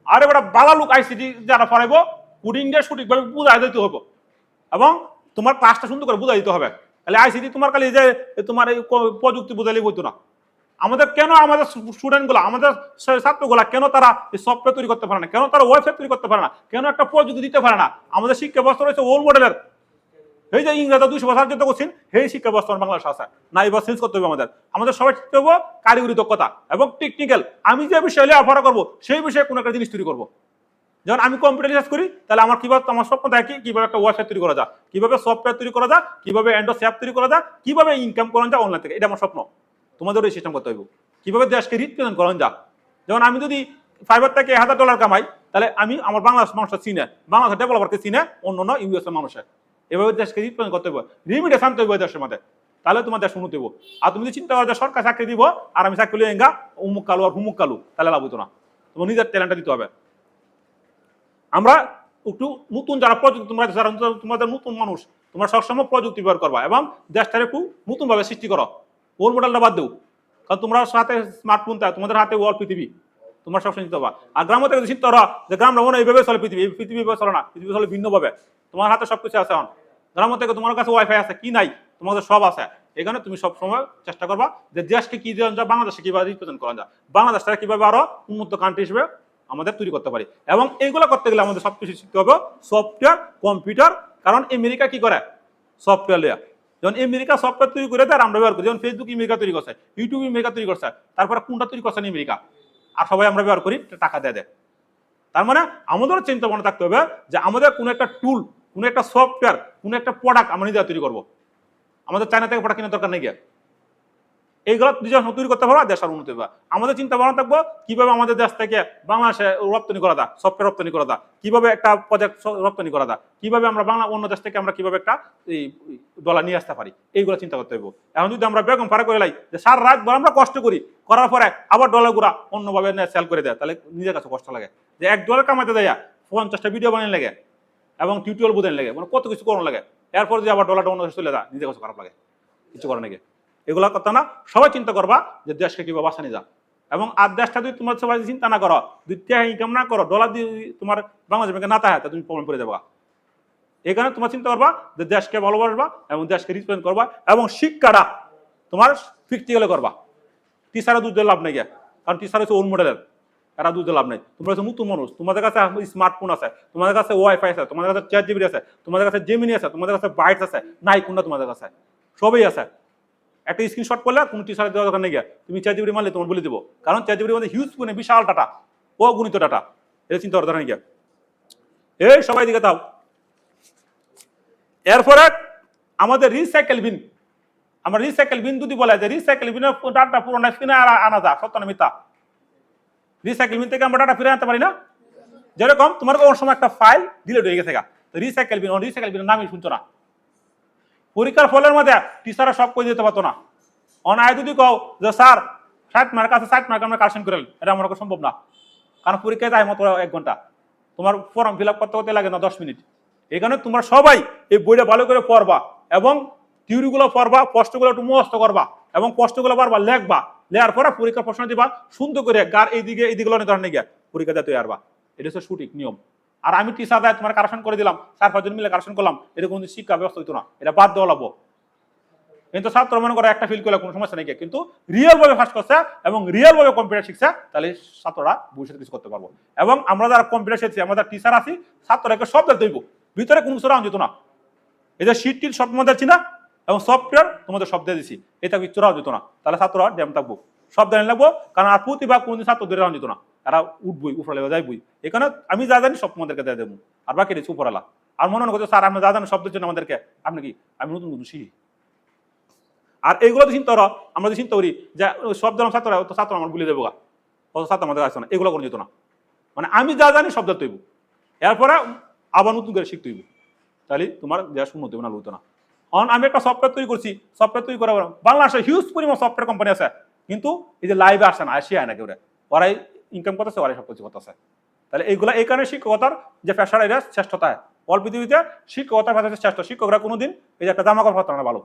আরে বেটা বালা লোক আইসিটি যারা পড়াইবো কোডিং দিয়ে সঠিকভাবে বুঝাই দিতে হবে, এবং তোমার ক্লাসটা সুন্দর করে বুঝাই দিতে হবে। তাহলে আইসিটি তোমার খালি যে তোমার এই প্রযুক্তি বুঝাইলে বইতো না। আমাদের কেন আমাদের স্টুডেন্টগুলো, আমাদের ছাত্রগুলা কেন তারা সফটওয়্যার তৈরি করতে পারে না, কেন তারা ওয়েবসাইট তৈরি করতে পারে না, কেন একটা প্রযুক্তি দিতে পারে না? আমাদের শিক্ষা ব্যবস্থা রয়েছে ওল্ড মডেলের। এই যে ইংরেজি 200 বছর যুদ্ধ করছেন, সেই শিক্ষা ব্যবস্থা বাংলাদেশ আছে না, এবার চেঞ্জ করতে হবে আমাদের। আমাদের সবাই শিখতে হবে কারিগরি দক্ষতা এবং টেকনিক্যাল। আমি যে বিষয়ে লেখাপড়া করবো সেই বিষয়ে কোনো একটা জিনিস তৈরি করবো। যেমন আমি কম্পিউটার রিসার্চ করি, তাহলে আমার কিভাবে, আমার স্বপ্ন দেখি কিভাবে একটা ওয়েবসাইট তৈরি করা যায়, কিভাবে সফটওয়্যার তৈরি করা যায়, কিভাবে অ্যান্ড্রয়েড অ্যাপ তৈরি করা যায়, কিভাবে ইনকাম করা যায় অনলাইন থেকে। এটা আমার স্বপ্ন। তোমাদের এই সিস্টেম করতে হবে। কিভাবে দেশকে রিপ্রেজেন্ট করা যায়। যেমন আমি যদি ফাইবার থেকে $1000 কামাই, তাহলে আমি আমার বাংলাদেশ মানুষটা চিনে, বাংলাদেশের ডেভেলপারকে চিনে অন্য অন্য ইউএস এর মানুষের। এভাবে দেশকে রিপ্রেজেন্ট করতে হবে, রিমিটেন্স আনতে হবে দেশের মধ্যে, তাহলে তোমার দেশ উন্নতি হবো। আর তুমি যদি চিন্তা করো যে সরকার চাকরি দিব আর আমি চাকরি লিয়ে এঙ্গা উমুক কালু আর হুমুক কালু, তাহলে লাভ হতো না। তোমার নিজের ট্যালেন্টটা দিতে হবে। আমরা একটু নতুন যারা প্রযুক্তি, তোমরা যারা তোমাদের নতুন মানুষ, তোমরা সবসময় প্রযুক্তি ব্যবহার করবা এবং দেশটাকে একটু নতুন ভাবে সৃষ্টি করো। ওল্ড মডেলটা বাদ দেও, কারণ তোমরা হাতে স্মার্টফোন, তোমাদের হাতে ওয়ার্ল্ড পৃথিবী, তোমার সবসময় চিন্তা করবা। আর গ্রাম থেকে চিন্তা করো যে গ্রামটা মনে এইভাবে চলে, পৃথিবী পৃথিবী চলে না, পৃথিবী চলে ভিন্নভাবে। তোমার হাতে সবকিছু আছে। এখন গ্রাম থেকে তোমার কাছে ওয়াইফাই আছে কি নাই, তোমাদের সব আছে। এখানে তুমি সবসময় চেষ্টা করবা যে দেশকে কি দেওয়া যায়, বাংলাদেশকে কিভাবে রিপ্রেজেন্ট করা যায়, বাংলাদেশটাকে কিভাবে আরো উন্নত কান্ট্রি হিসেবে আমাদের তৈরি করতে পারি। এবং এইগুলো করতে গেলে আমাদের সবকিছু শিখতে হবে সফটওয়্যার, কম্পিউটার। কারণ আমেরিকা কি করে? সফটওয়্যার লেয়া। যখন আমেরিকা সফটওয়্যার তৈরি করে দেয় আমরা ব্যবহার করি। যেমন ফেসবুক আমেরিকা তৈরি করছে, ইউটিউব আমেরিকা তৈরি করছে, তারপরে কোনটা তৈরি করছে আমেরিকা, আর সবাই আমরা ব্যবহার করি, টাকা দিয়ে দেয়। তার মানে আমাদেরও চিন্তা ভাবনা থাকতে হবে যে আমাদের কোনো একটা টুল, কোনো একটা সফটওয়্যার, কোনো একটা প্রোডাক্ট আমরা নিজেরা তৈরি করবো। আমাদের চায়না থেকে প্রোডাক্ট কেনার দরকার নেই গিয়ে। এইগুলো নিজের তৈরি করতে পারবো, দেশের উন্নতি হবে। আমাদের চিন্তা ভাবনা থাকবো কিভাবে আমাদের দেশ থেকে বাংলাদেশে রপ্তানি করা যায়, সফটওয়্যার রপ্তানি করা যায়, কিভাবে একটা প্রজেক্ট রপ্তানি করা যায়, কিভাবে আমরা বাংলা অন্য দেশ থেকে আমরা কিভাবে একটা ডলার নিয়ে আসতে পারি, এইগুলো চিন্তা করতে হবে। এখন যদি আমরা বেগম পারে করে লাই যে সারা রাত আমরা কষ্ট করি, করার পরে আবার ডলার গুলা অন্যভাবে সেল করে দেয়, তাহলে নিজের কাছে কষ্ট লাগে যে $1 কামাইতে দেয় 50টা ভিডিও বানিয়ে লাগে। এবং টিউটোরিয়াল বোঝান লাগে, মানে কত কিছু করানো লাগে। এরপর যে আবার ডলারটা অন্য দেশে চলে যায়, নিজে কাছে খারাপ লাগে, কিছু করে নাকি। এগুলা কথা না, সবাই চিন্তা করবা যে দেশকে কিভাবে বাঁচানি যা। এবং আর দেশটা যদি তোমার সবাই চিন্তা না করো, যদি ইনকাম না করো, ডলার দিয়ে তোমার বাংলাদেশ ব্যাংকে না থাকে, তুমি প্রবলেম করে যাবা। এই কারণে তোমার চিন্তা করবা যে দেশকে ভালোবাসবা এবং দেশকে রিপ্রেজেন্ট করবা, এবং শিক্ষাটা তোমার প্র্যাকটিক্যালে করবা। টিচারে দুধ দিয়ে লাভ নেই গিয়া, কারণ টিচার হচ্ছে ওল্ড মডেলের, এরা দুধ দিয়ে লাভ নেই। তোমরা হচ্ছে নতুন মানুষ, তোমাদের কাছে স্মার্টফোন আছে, তোমাদের কাছে ওয়াইফাই আছে, তোমাদের কাছে চ্যাট জিপিটি আছে, তোমাদের কাছে জেমিনি আছে, তোমাদের কাছে বাইটস আছে, নাই কোনটা তোমাদের কাছে, সবই আছে। একটা স্ক্রিনশট করলে কোনো টিচারের দেওয়ার দরকার নেই গিয়া, তুমি চ্যাট জিপিটি মারলে তোমার বলে দেবো, কারণ চ্যাট জিপিটির মধ্যে হিউজ পরিমাণে বিশাল ডাটা, অগণিত ডাটা, এটা চিন্তা করার দরকার নেই গিয়া। এই সবাই দিকে তাও। এরপরে আমাদের রিসাইকেল বিন, আমরা রিসাইকেল বিন যদি বলে যে রিসাইকেল বিনের ডাটা পুরোনো স্ক্রিনে আনা যায়, সত্য না মিথ্যা? রিসাইকেল বিন থেকে আমরা ডাটা ফিরে আনতে পারি না? যেরকম তোমার কোন সময় একটা ফাইল ডিলিট হয়ে গেছে, তো রিসাইকেল বিনের নামই শুনছো না। পরীক্ষার ফলের মধ্যে টিচাররা সব করে দিতে পারতো না। অনায় যদি কও যে স্যার 60 মার্ক আছে, 60 মার্ক আমরা কারেকশন করে, এটা আমার সম্ভব না, কারণ পরীক্ষায় যায় মাত্র 1 ঘন্টা, তোমার ফর্ম ফিল আপ করতে করতে লাগে না 10 মিনিট। এই কারণে তোমরা সবাই এই বইটা ভালো করে পড়বা এবং থিওরিগুলো পড়বা, প্রশ্নগুলো একটু মুখস্থ করবা এবং প্রশ্নগুলো বারবার লেখবা, লেখার পরে পরীক্ষার প্রশ্ন দিবা সুন্দর করে, গার এইদিকে অনেক ধরনের গিয়া পরীক্ষা দিতে পারবা। এটা হচ্ছে সঠিক নিয়ম। আর আমি টিচার দেয় তোমার কারেকশন করে দিলাম, 4-5 জন মিলে কারেকশন করলাম, এটা কোনো শিক্ষা ব্যবস্থা হইতো না, এটা বাদ দেওয়া লাগবো। কিন্তু ছাত্র মনে করে একটা ফিল করলে কোনো সমস্যা নেই, কিন্তু রিয়েল ভাবে ফার্স্ট করছে এবং রিয়েল ভাবে কম্পিউটার শিখছে, তাহলে ছাত্ররা ভবিষ্যতে কিছু করতে পারবো। এবং আমরা যারা কম্পিউটার শিখছি, আমাদের টিচার আছি, ছাত্ররাকে সব দেখতে হইব, ভিতরে কোনো কিছু রাউন যেত না। এই যে শীট টিট সব তোমাদের চিনা এবং সফটওয়্যার তোমাদের সব দিয়ে দিছি, এটা কিছু রাও যেত না, তাহলে ছাত্ররা ড্যাম থাকবো, সব জানি লাগবো। কারণ আর প্রতিভা কোনদিন ছাত্র ধরে রাউন যেত না, তারা উঠবই, উপরে যাইবই। এখানে আমি যা জানি সব তোমাদেরকে দিয়ে দেবো, আর বাকি দিচ্ছি উপরালা। আর মনে করছো স্যার আমরা যা জানি শব্দের জন্য আমাদেরকে, আপনি কি আমি নতুন নতুন শিখি। আর এইগুলো তো চিন্তা করো, আমরা যদি চিন্তা করি যে সব ধরনের ছাত্র, তো ছাত্র আমার বলে দেবো, অত ছাত্র আমাদের আসছে না, এগুলো করে যেত না। মানে আমি যা জানি শব্দ তৈব, এরপরে আবার নতুন করে শিখতে হইব, তাহলে তোমার দেশ উন্নতি না লইতো না। কারণ আমি একটা সফটওয়্যার তৈরি করছি, সফটওয়্যার তৈরি করার বাংলাদেশে হিউজ পরিমাণ সফটওয়্যার কোম্পানি আছে, কিন্তু এই যে লাইভে আসে না, আসিয়া না কেউ, ওরাই ইনকাম করতেছে, ওরাই সব কিছু করতেছে। তাহলে এইগুলা এই কারণে শিক্ষকতার যে পেশার এটা শ্রেষ্ঠতা, অল পৃথিবীতে শিক্ষকতার পেশা শ্রেষ্ঠ। শিক্ষকরা কোনোদিন এই যে একটা জামা কাপড় পাতো না ভালো,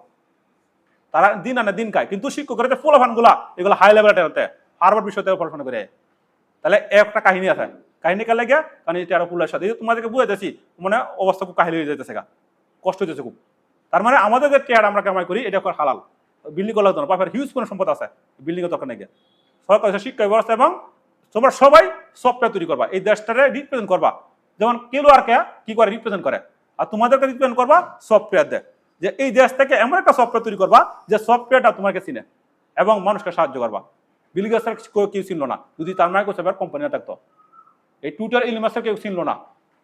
তারা দিন আনে দিন খায়, কিন্তু শিক্ষকরা যে ফলাফান গুলা এগুলো হাই লেভেল টেরাতে হার্ভার্ড বিশ্ববিদ্যালয়ে পড়াশোনা করে। তাহলে একটা কাহিনী আছে, কাহিনী কালে গিয়া কারণ এটা আরো পুলের সাথে তোমাদেরকে বুঝাইতেছি, মানে অবস্থা খুব কাহিনী হয়ে যেতেছে, কষ্ট হইতেছে খুব। তার মানে আমাদের যে টেয়ার আমরা কামাই করি এটা হালাল, বিল্ডিং করা হতো না, বাপের হিউজ কোনো সম্পদ আছে, বিল্ডিং এর দরকার নেই। সরকার শিক্ষা ব্যবস্থা এবং তোমরা সবাই সফটওয়্যার তৈরি করবা, এই দেশটারে রিপ্রেজেন্ট করবা। যেমন কেলোয়ারকে কি করে রিপ্রেজেন্ট করে, আর তোমাদেরকে রিপ্রেজেন্ট করবা সফটওয়্যার দেয়, যে এই দেশ থেকে এমন একটা সফটওয়্যার তৈরি করবা যে সফটওয়্যারটা তোমাকে চিনে এবং মানুষকে সাহায্য করবা। বিল গেটসের কেউ চিনলো না যদি তার মাইক্রোসফটের কোম্পানি না থাকতো, এই টুইটার ইলমাসের কেউ চিনলো না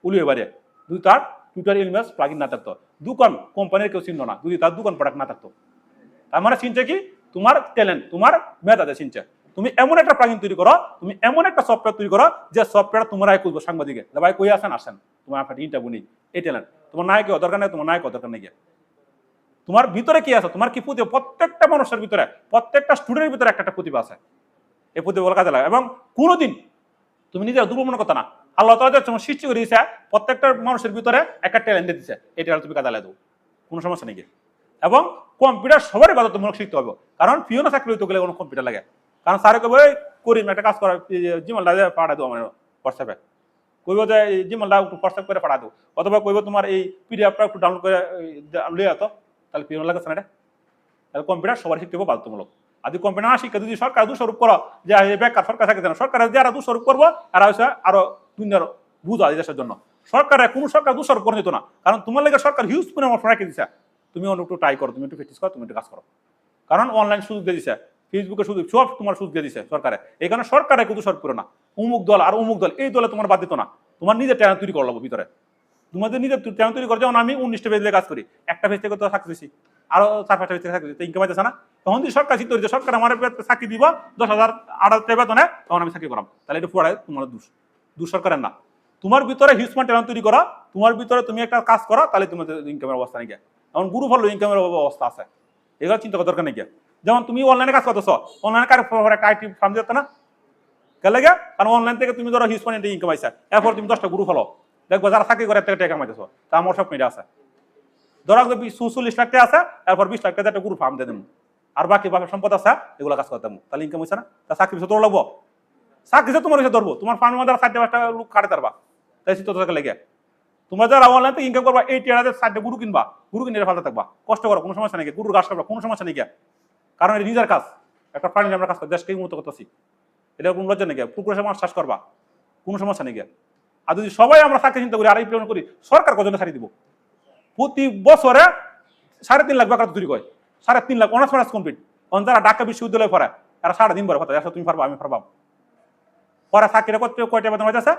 উলিয়ে বাড়ে যদি তার টুইটার ইলমাস প্লাগইন না থাকতো, দোকান কোম্পানির কেউ চিনলো না যদি তার দোকান প্রোডাক্ট না থাকতো। তার মানে চিনছে কি, তোমার ট্যালেন্ট, তোমার মেধাতে চিনছে। তুমি এমন একটা প্লাগইন তৈরি করো, তুমি এমন একটা সফটওয়্যার তৈরি করো যে সফটওয়্যার তোমরাই খুঁজবো সাংবাদিকে, ভাই কই আসেন, আসেন তোমার একটা ইন্টারভিউ নেই, এই ট্যালেন্ট তোমার নায়ক দরকার নেই, তোমার নায়ক দরকার নেই। তোমার ভিতরে কি আছে, তোমার কি প্রতিভা, প্রত্যেকটা মানুষের ভিতরে, প্রত্যেকটা স্টুডেন্টের ভিতরে একটা প্রতিভা আছে, এই প্রতিভা কাজে লাগে। এবং কোনোদিন তুমি নিজের দুর্বল মনে কথা না, আল্লাহ তাআলা তোমার সৃষ্টি করে দিয়েছে, প্রত্যেকটা মানুষের ভিতরে একটা ট্যালেন্ট দিয়েছে, এই ট্যালেন্ট তুমি কাজে লাগাও, কোনো সমস্যা নেই। এবং কম্পিউটার সবারই বাধ্যতামূলক শিখতে হবে, কারণ পিওনা চাকরি হইতে গেলে কোনো কম্পিউটার লাগে। কারণ স্যারে কবে করি একটা কাজ করা, জিমেলটা পাঠা দেবো আমার হোয়াটসঅ্যাপে, কইব যে জিমেলটা একটু হোয়াটসঅ্যাপ করে পাঠা দেবো, অথবা কইব তোমার এই পিডিএফটা একটু ডাউনলোড করে লিয়ে আতো, তাহলে পিওনা লাগছে না এটা। তাহলে কম্পিউটার সবার শিখতে হবে বাধ্যতামূলক। আর যদি কম্পিউটার না শিখে যদি সরকার দোষারোপ করো যে বেকার সরকার থাকে না, সরকারের যারা দোষারোপ করবো এরা হচ্ছে আরো দুনিয়ার বুঝা এই দেশের জন্য। সরকারের কোনো সরকার দোষারোপ করে নিত না, কারণ তোমার লেগে সরকার হিউজ পরিমাণ রেখে দিচ্ছে, তুমি অন্য একটু ট্রাই করো, তুমি একটু প্র্যাকটিস করো, তুমি একটু কাজ করো। কারণ অনলাইন সুযোগ দিয়ে দিচ্ছে, ফেসবুকে সুযোগ, সব তোমার সুযোগ দিয়ে দিচ্ছে সরকারে। এই কারণে সরকারে কিন্তু সরকার করো না, অমুক দল আর অমুক দল এই দলে তোমার বাদ দিত না, তোমার নিজের ট্যালেন্ট তৈরি করে লাগবো ভিতরে, তোমাদের নিজের ট্যালেন্ট তৈরি করে। যেমন আমি 19টা পেজ কাজ করি, একটা পেজ থেকে তো থাকতেছি, আরো 4-5টা পেজ থেকে থাকতেছি, ইনকাম হইতেছে না। তখন যদি সরকার চিন্তা করি সরকার আমার চাকরি দিব 10,000 8,000 বেতনে, তখন আমি চাকরি করাম, তাহলে এটা পড়ায় তোমার দোষ সরকারের না। তোমার ভিতরে হিউজ ট্যালেন্ট তৈরি করা, তোমার ভিতরে তুমি একটা কাজ করো, তাহলে তোমাদের ইনকামের অবস্থা নেই। এমন গুরু ভালো ইনকামের অবস্থা আছে, এগুলো চিন্তা করার দরকার নেই। যেমন তুমি অনলাইনে কাজ করতেছ, অনলাইনে কাজ একটা আইটি ফার্ম যেত না কেন লাগে, কারণ অনলাইন থেকে তুমি ধরো হিউজ ইনকাম আইসা, এরপর তুমি 10টা গুরু ফলো, দেখবো যারা চাকরি করে টাকা কামাইতেছো তা আমার সব মেয়েটা আছে। ধরা 40 লাখ টাকা আছে, এরপর 20 লাখ টাকা একটা গরু ফার্ম দিয়ে দেবো, আর বাকি বাপের সম্পদ আছে এগুলো কাজ করতে দেবো, তাহলে ইনকাম হয়েছে না? তা চাকরি পিছনে তোর লাগবো, চাকরি তোমার হয়েছে ধরবো, তোমার ফার্মের মধ্যে 4-5টা লোক খাটে তারবা, তাই তো টাকা লেগে তোমরা যারা অনলাইন থেকে ইনকাম করবা, এই টেরাদের 4টা গরু কিনবা, গরু কিনে ফালতে থাকবা, কষ্ট করো, কোনো সমস্যা নেই, গরুর ঘাস খাবা, কোনো সমস্যা নেই, কারণ এটা নিজের কাজ, একটা প্রাণী আমরা কাজ করি, দেশকে উন্নত করতেছি, এটা কোনো লজ্জা নেই, পুকুরের মাছ চাষ করবা, কোনো সমস্যা নেই। আর যদি সবাই আমরা চাকরি চিন্তা করি আর এই প্লেন করি, সরকার কত ছাড়ি দিব, প্রতি বছরে 3.5 লাখ বেকার তৈরি করে, 3.5 লাখ অনার্স মার্স কমপ্লিট, যারা ঢাকা বিশ্ববিদ্যালয়ে পড়ে তারা 3.5 বড় কথা, তুমি পারবা আমি পারবাম, পরে চাকরিটা করতে কয়টা বেতন হয়েছে,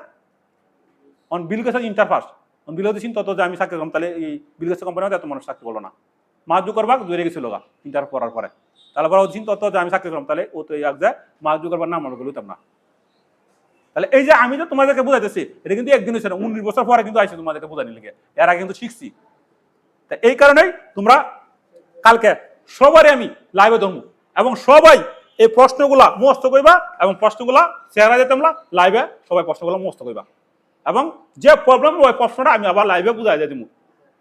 অন বিল গেছে ইন্টার ফার্স্ট, বিল হচ্ছে চিন্তা তো যে আমি চাকরি করলাম, তাহলে এই বিল গেছে কোম্পানি এত মানুষ চাকরি করলো না, মাসজু করবা জুড়ে গেছিল গা ইন্টার করার পরে, তাহলে পরে চিন্তা তো যে আমি চাকরি করলাম, তাহলে ও তো এক যায় মাসজু করবার নাম মনে করলাম না। তাহলে এই যে আমি তো তোমাদেরকে বুঝাইতেছি, এটা কিন্তু একদিন হয়েছে না, 19 বছর পরে কিন্তু আইসি তোমাদেরকে বোঝানি লিখে, এর আগে কিন্তু শিখছি। তা এই কারণেই তোমরা কালকে সবারই আমি লাইভে ধরবো, এবং সবাই এই প্রশ্নগুলা মুখস্থ করবা, এবং প্রশ্নগুলা চেহারা যেতে আমরা লাইভে সবাই প্রশ্নগুলো মুখস্থ করবা, এবং যে প্রবলেম ওই প্রশ্নটা আমি আবার লাইভে বুঝাই দিয়ে দিব,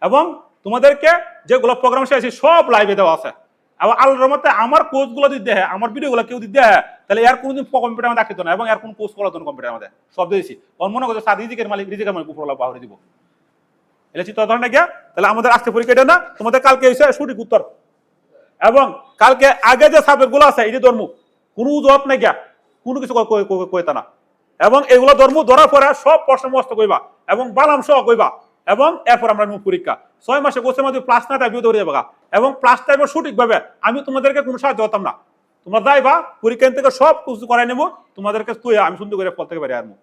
এবং তোমাদেরকে যেগুলো প্রোগ্রাম শেষে সব লাইভে দেওয়া আছে, আবার আল্লাহর মতে আমার কোর্সগুলো যদি দেয়, আমার ভিডিওগুলো কেউ যদি দেয়, তাহলে এর কোনোদিন কম্পিউটার আমাদের রাখতে না, এবং এর কোনো কোর্স করার জন্য কম্পিউটার আমাদের সব দিয়েছি, মনে করছে স্যার রিজিকের মালিক উপরওয়ালা পাহরে দিব, এটা চিন্তা ধরনের গিয়া, তাহলে আমাদের আজকে পরীক্ষাটা না, তোমাদের কালকে এসে সঠিক উত্তর, এবং কালকে আগে যে সাবজেক্ট গুলো আছে এটি ধর্ম, কোনো জবাব নাই গিয়া, কোনো কিছু কইতা না, এবং এগুলো ধর্ম ধরার পরে সব প্রশ্ন মস্ত কইবা, এবং বালাম সহ কইবা, এবং এরপর আমরা পরীক্ষা 6 মাসে কোর্সের মধ্যে প্লাস না টাইপ ধরে যাবে, এবং প্লাস টাইপের সঠিকভাবে আমি তোমাদেরকে কোনো সাহায্য করতাম না, তোমরা যাইবা পরীক্ষা থেকে সব কিছু করাই নেবো, তোমাদেরকে তুই আমি সুন্দর করে ফল থেকে বেরিয়ে আনবো,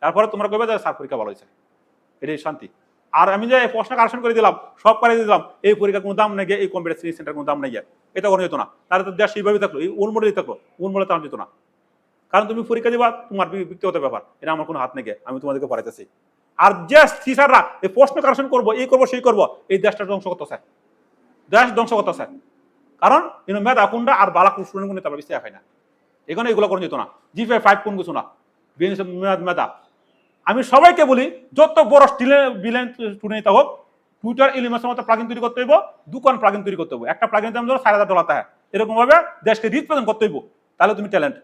তারপরে তোমরা কইবা যে স্যার পরীক্ষা ভালো হয়েছে, এটাই শান্তি। আর আমি যে প্রশ্ন কারেকশন করে দিলাম, সব করে দিলাম, এই পরীক্ষার কোনো দাম নেই, এই কম্পিউটার সেন্টার কোনো দাম নেই, এটা কোনো যেত না, তাহলে তো দেশ সেইভাবেই থাকলো, এই উন্মূলই থাকলো, উন্মূলে তার যেত না, কারণ তুমি পরীক্ষা দিবা তোমার ব্যক্তিগত ব্যাপার, এটা আমার কোনো হাত নেই, আমি তোমাদেরকে পড়াইতেছি। আর যে টিচাররা এই প্রশ্ন কারেকশন করবো, এই করবো সেই করবো, এই দেশটা ধ্বংস করতেছে, দেশ ধ্বংস করতেছে, কারণ মেধা কোনটা আর বালা স্টুডেন্ট কোন তারা বেশি হয় না, এখানে এগুলো করে যেত না, G5 কোন কিছু না, মেধা। আমি সবাইকে বলি যত বড় বিলেন স্টুডেন্ট হোক, টুইটার এলিমেন্সের মতো প্লাগইন তৈরি করতে হইব, দোকান প্লাগইন তৈরি করতে হইব, একটা প্লাগইন দাম ধরো $4000 থাকে, এরকম ভাবে দেশকে রিপ্রেজেন্ট করতে হইব, তাহলে তুমি ট্যালেন্ট,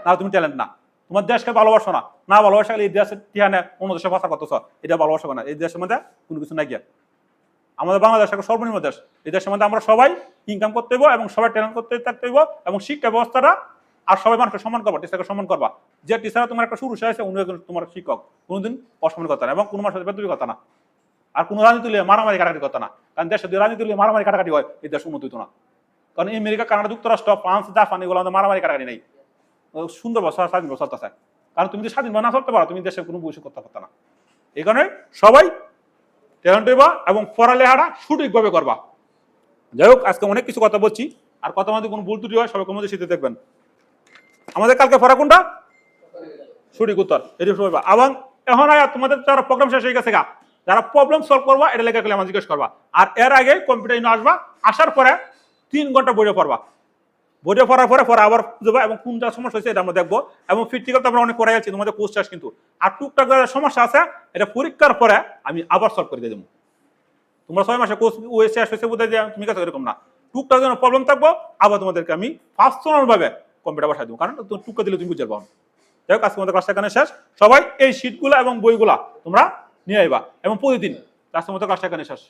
না তুমি ট্যালেন্ট না, তোমার দেশকে ভালোবাসো না, না ভালোবাসা গেলে এই দেশের টিহানে অন্য দেশে ভাষা করতেছ, এটা ভালোবাসা না, এই দেশের মধ্যে কোনো কিছু নাই গিয়া, আমাদের বাংলাদেশ একটা সর্বনিম্ন দেশ, এই দেশের মধ্যে আমরা সবাই ইনকাম করতে হইব, এবং সবাই ট্যালেন্ট করতে থাকতে হইব, এবং শিক্ষা ব্যবস্থাটা আর সবাই মানুষকে সম্মান করবা, টিচারকে সম্মান করবা, যে টিচার তোমার একটা শুরু শেষ উনি তোমার শিক্ষক, কোনোদিন অসম্মান করতে না, এবং কোনো মানুষের বেদবি কথা না, আর কোনো রাজনীতি লিয়ে মারামারি কাটাকাটি কথা না, কারণ দেশে যদি রাজনীতি লিয়ে মারামারি কাটাকাটি হয় এই দেশ উন্নত হইতো না, কারণ আমেরিকা, কানাডা, যুক্তরাষ্ট্র, ফ্রান্স, জাপান এগুলো আমাদের মারামারি কাটাকাটি নেই, সুন্দর স্বাধীন চলতেছে, কারণ তুমি যদি স্বাধীন না চলতে পারো তুমি দেশের কোনো বৈশ্বিক করতে পারতো না, এই কারণে সবাই ট্যালেন্ট হইবা এবং পড়ালেখাটা সঠিকভাবে করবা। যাই হোক, আজকে অনেক কিছু কথা বলছি, আর কথা মধ্যে কোনো ভুল ত্রুটি হয় সবাই কমতে শিখতে দেখবেন। আমাদের কালকে পড়া কোনটা সঠিক উত্তর, এটি সবাই, এবং এখন তোমাদের যারা প্রোগ্রাম শেষ হয়ে গেছে গা, যারা প্রবলেম সলভ করবা এটা লেখা গেলে আমার জিজ্ঞেস করবা, আর এর আগে কম্পিউটার আসবা, আসার পরে 3 ঘন্টা বইটা পড়বা, বইটা পড়ার পরে আবার যাবা, এবং কোনটা সমস্যা হয়েছে এটা আমরা দেখবো, এবং প্র্যাকটিক্যাল তো আমরা অনেক করে যাচ্ছি, তোমাদের কোর্স শেষ কিন্তু, আর টুকটাক যারা সমস্যা আছে এটা পরীক্ষার পরে আমি আবার সলভ করে দিয়ে দেবো, তোমরা 6 মাসে কোর্স শেষ হয়েছে বোধহয় তুমি কাছে এরকম না, টুকটাক যেন প্রবলেম থাকবো আবার তোমাদেরকে আমি পার্সোনাল ভাবে কম্পিউটার বসাই দেবো, কারণ টুকটা দিলে তুমি বুঝতে পারবো। যাই হোক, আজকে আমাদের ক্লাসটা এখানে শেষ, সবাই এই শিটগুলো এবং বইগুলা তোমরা নিয়ে আইবা, এবং প্রতিদিন আজকের মতো ক্লাসটা এখানে শেষ।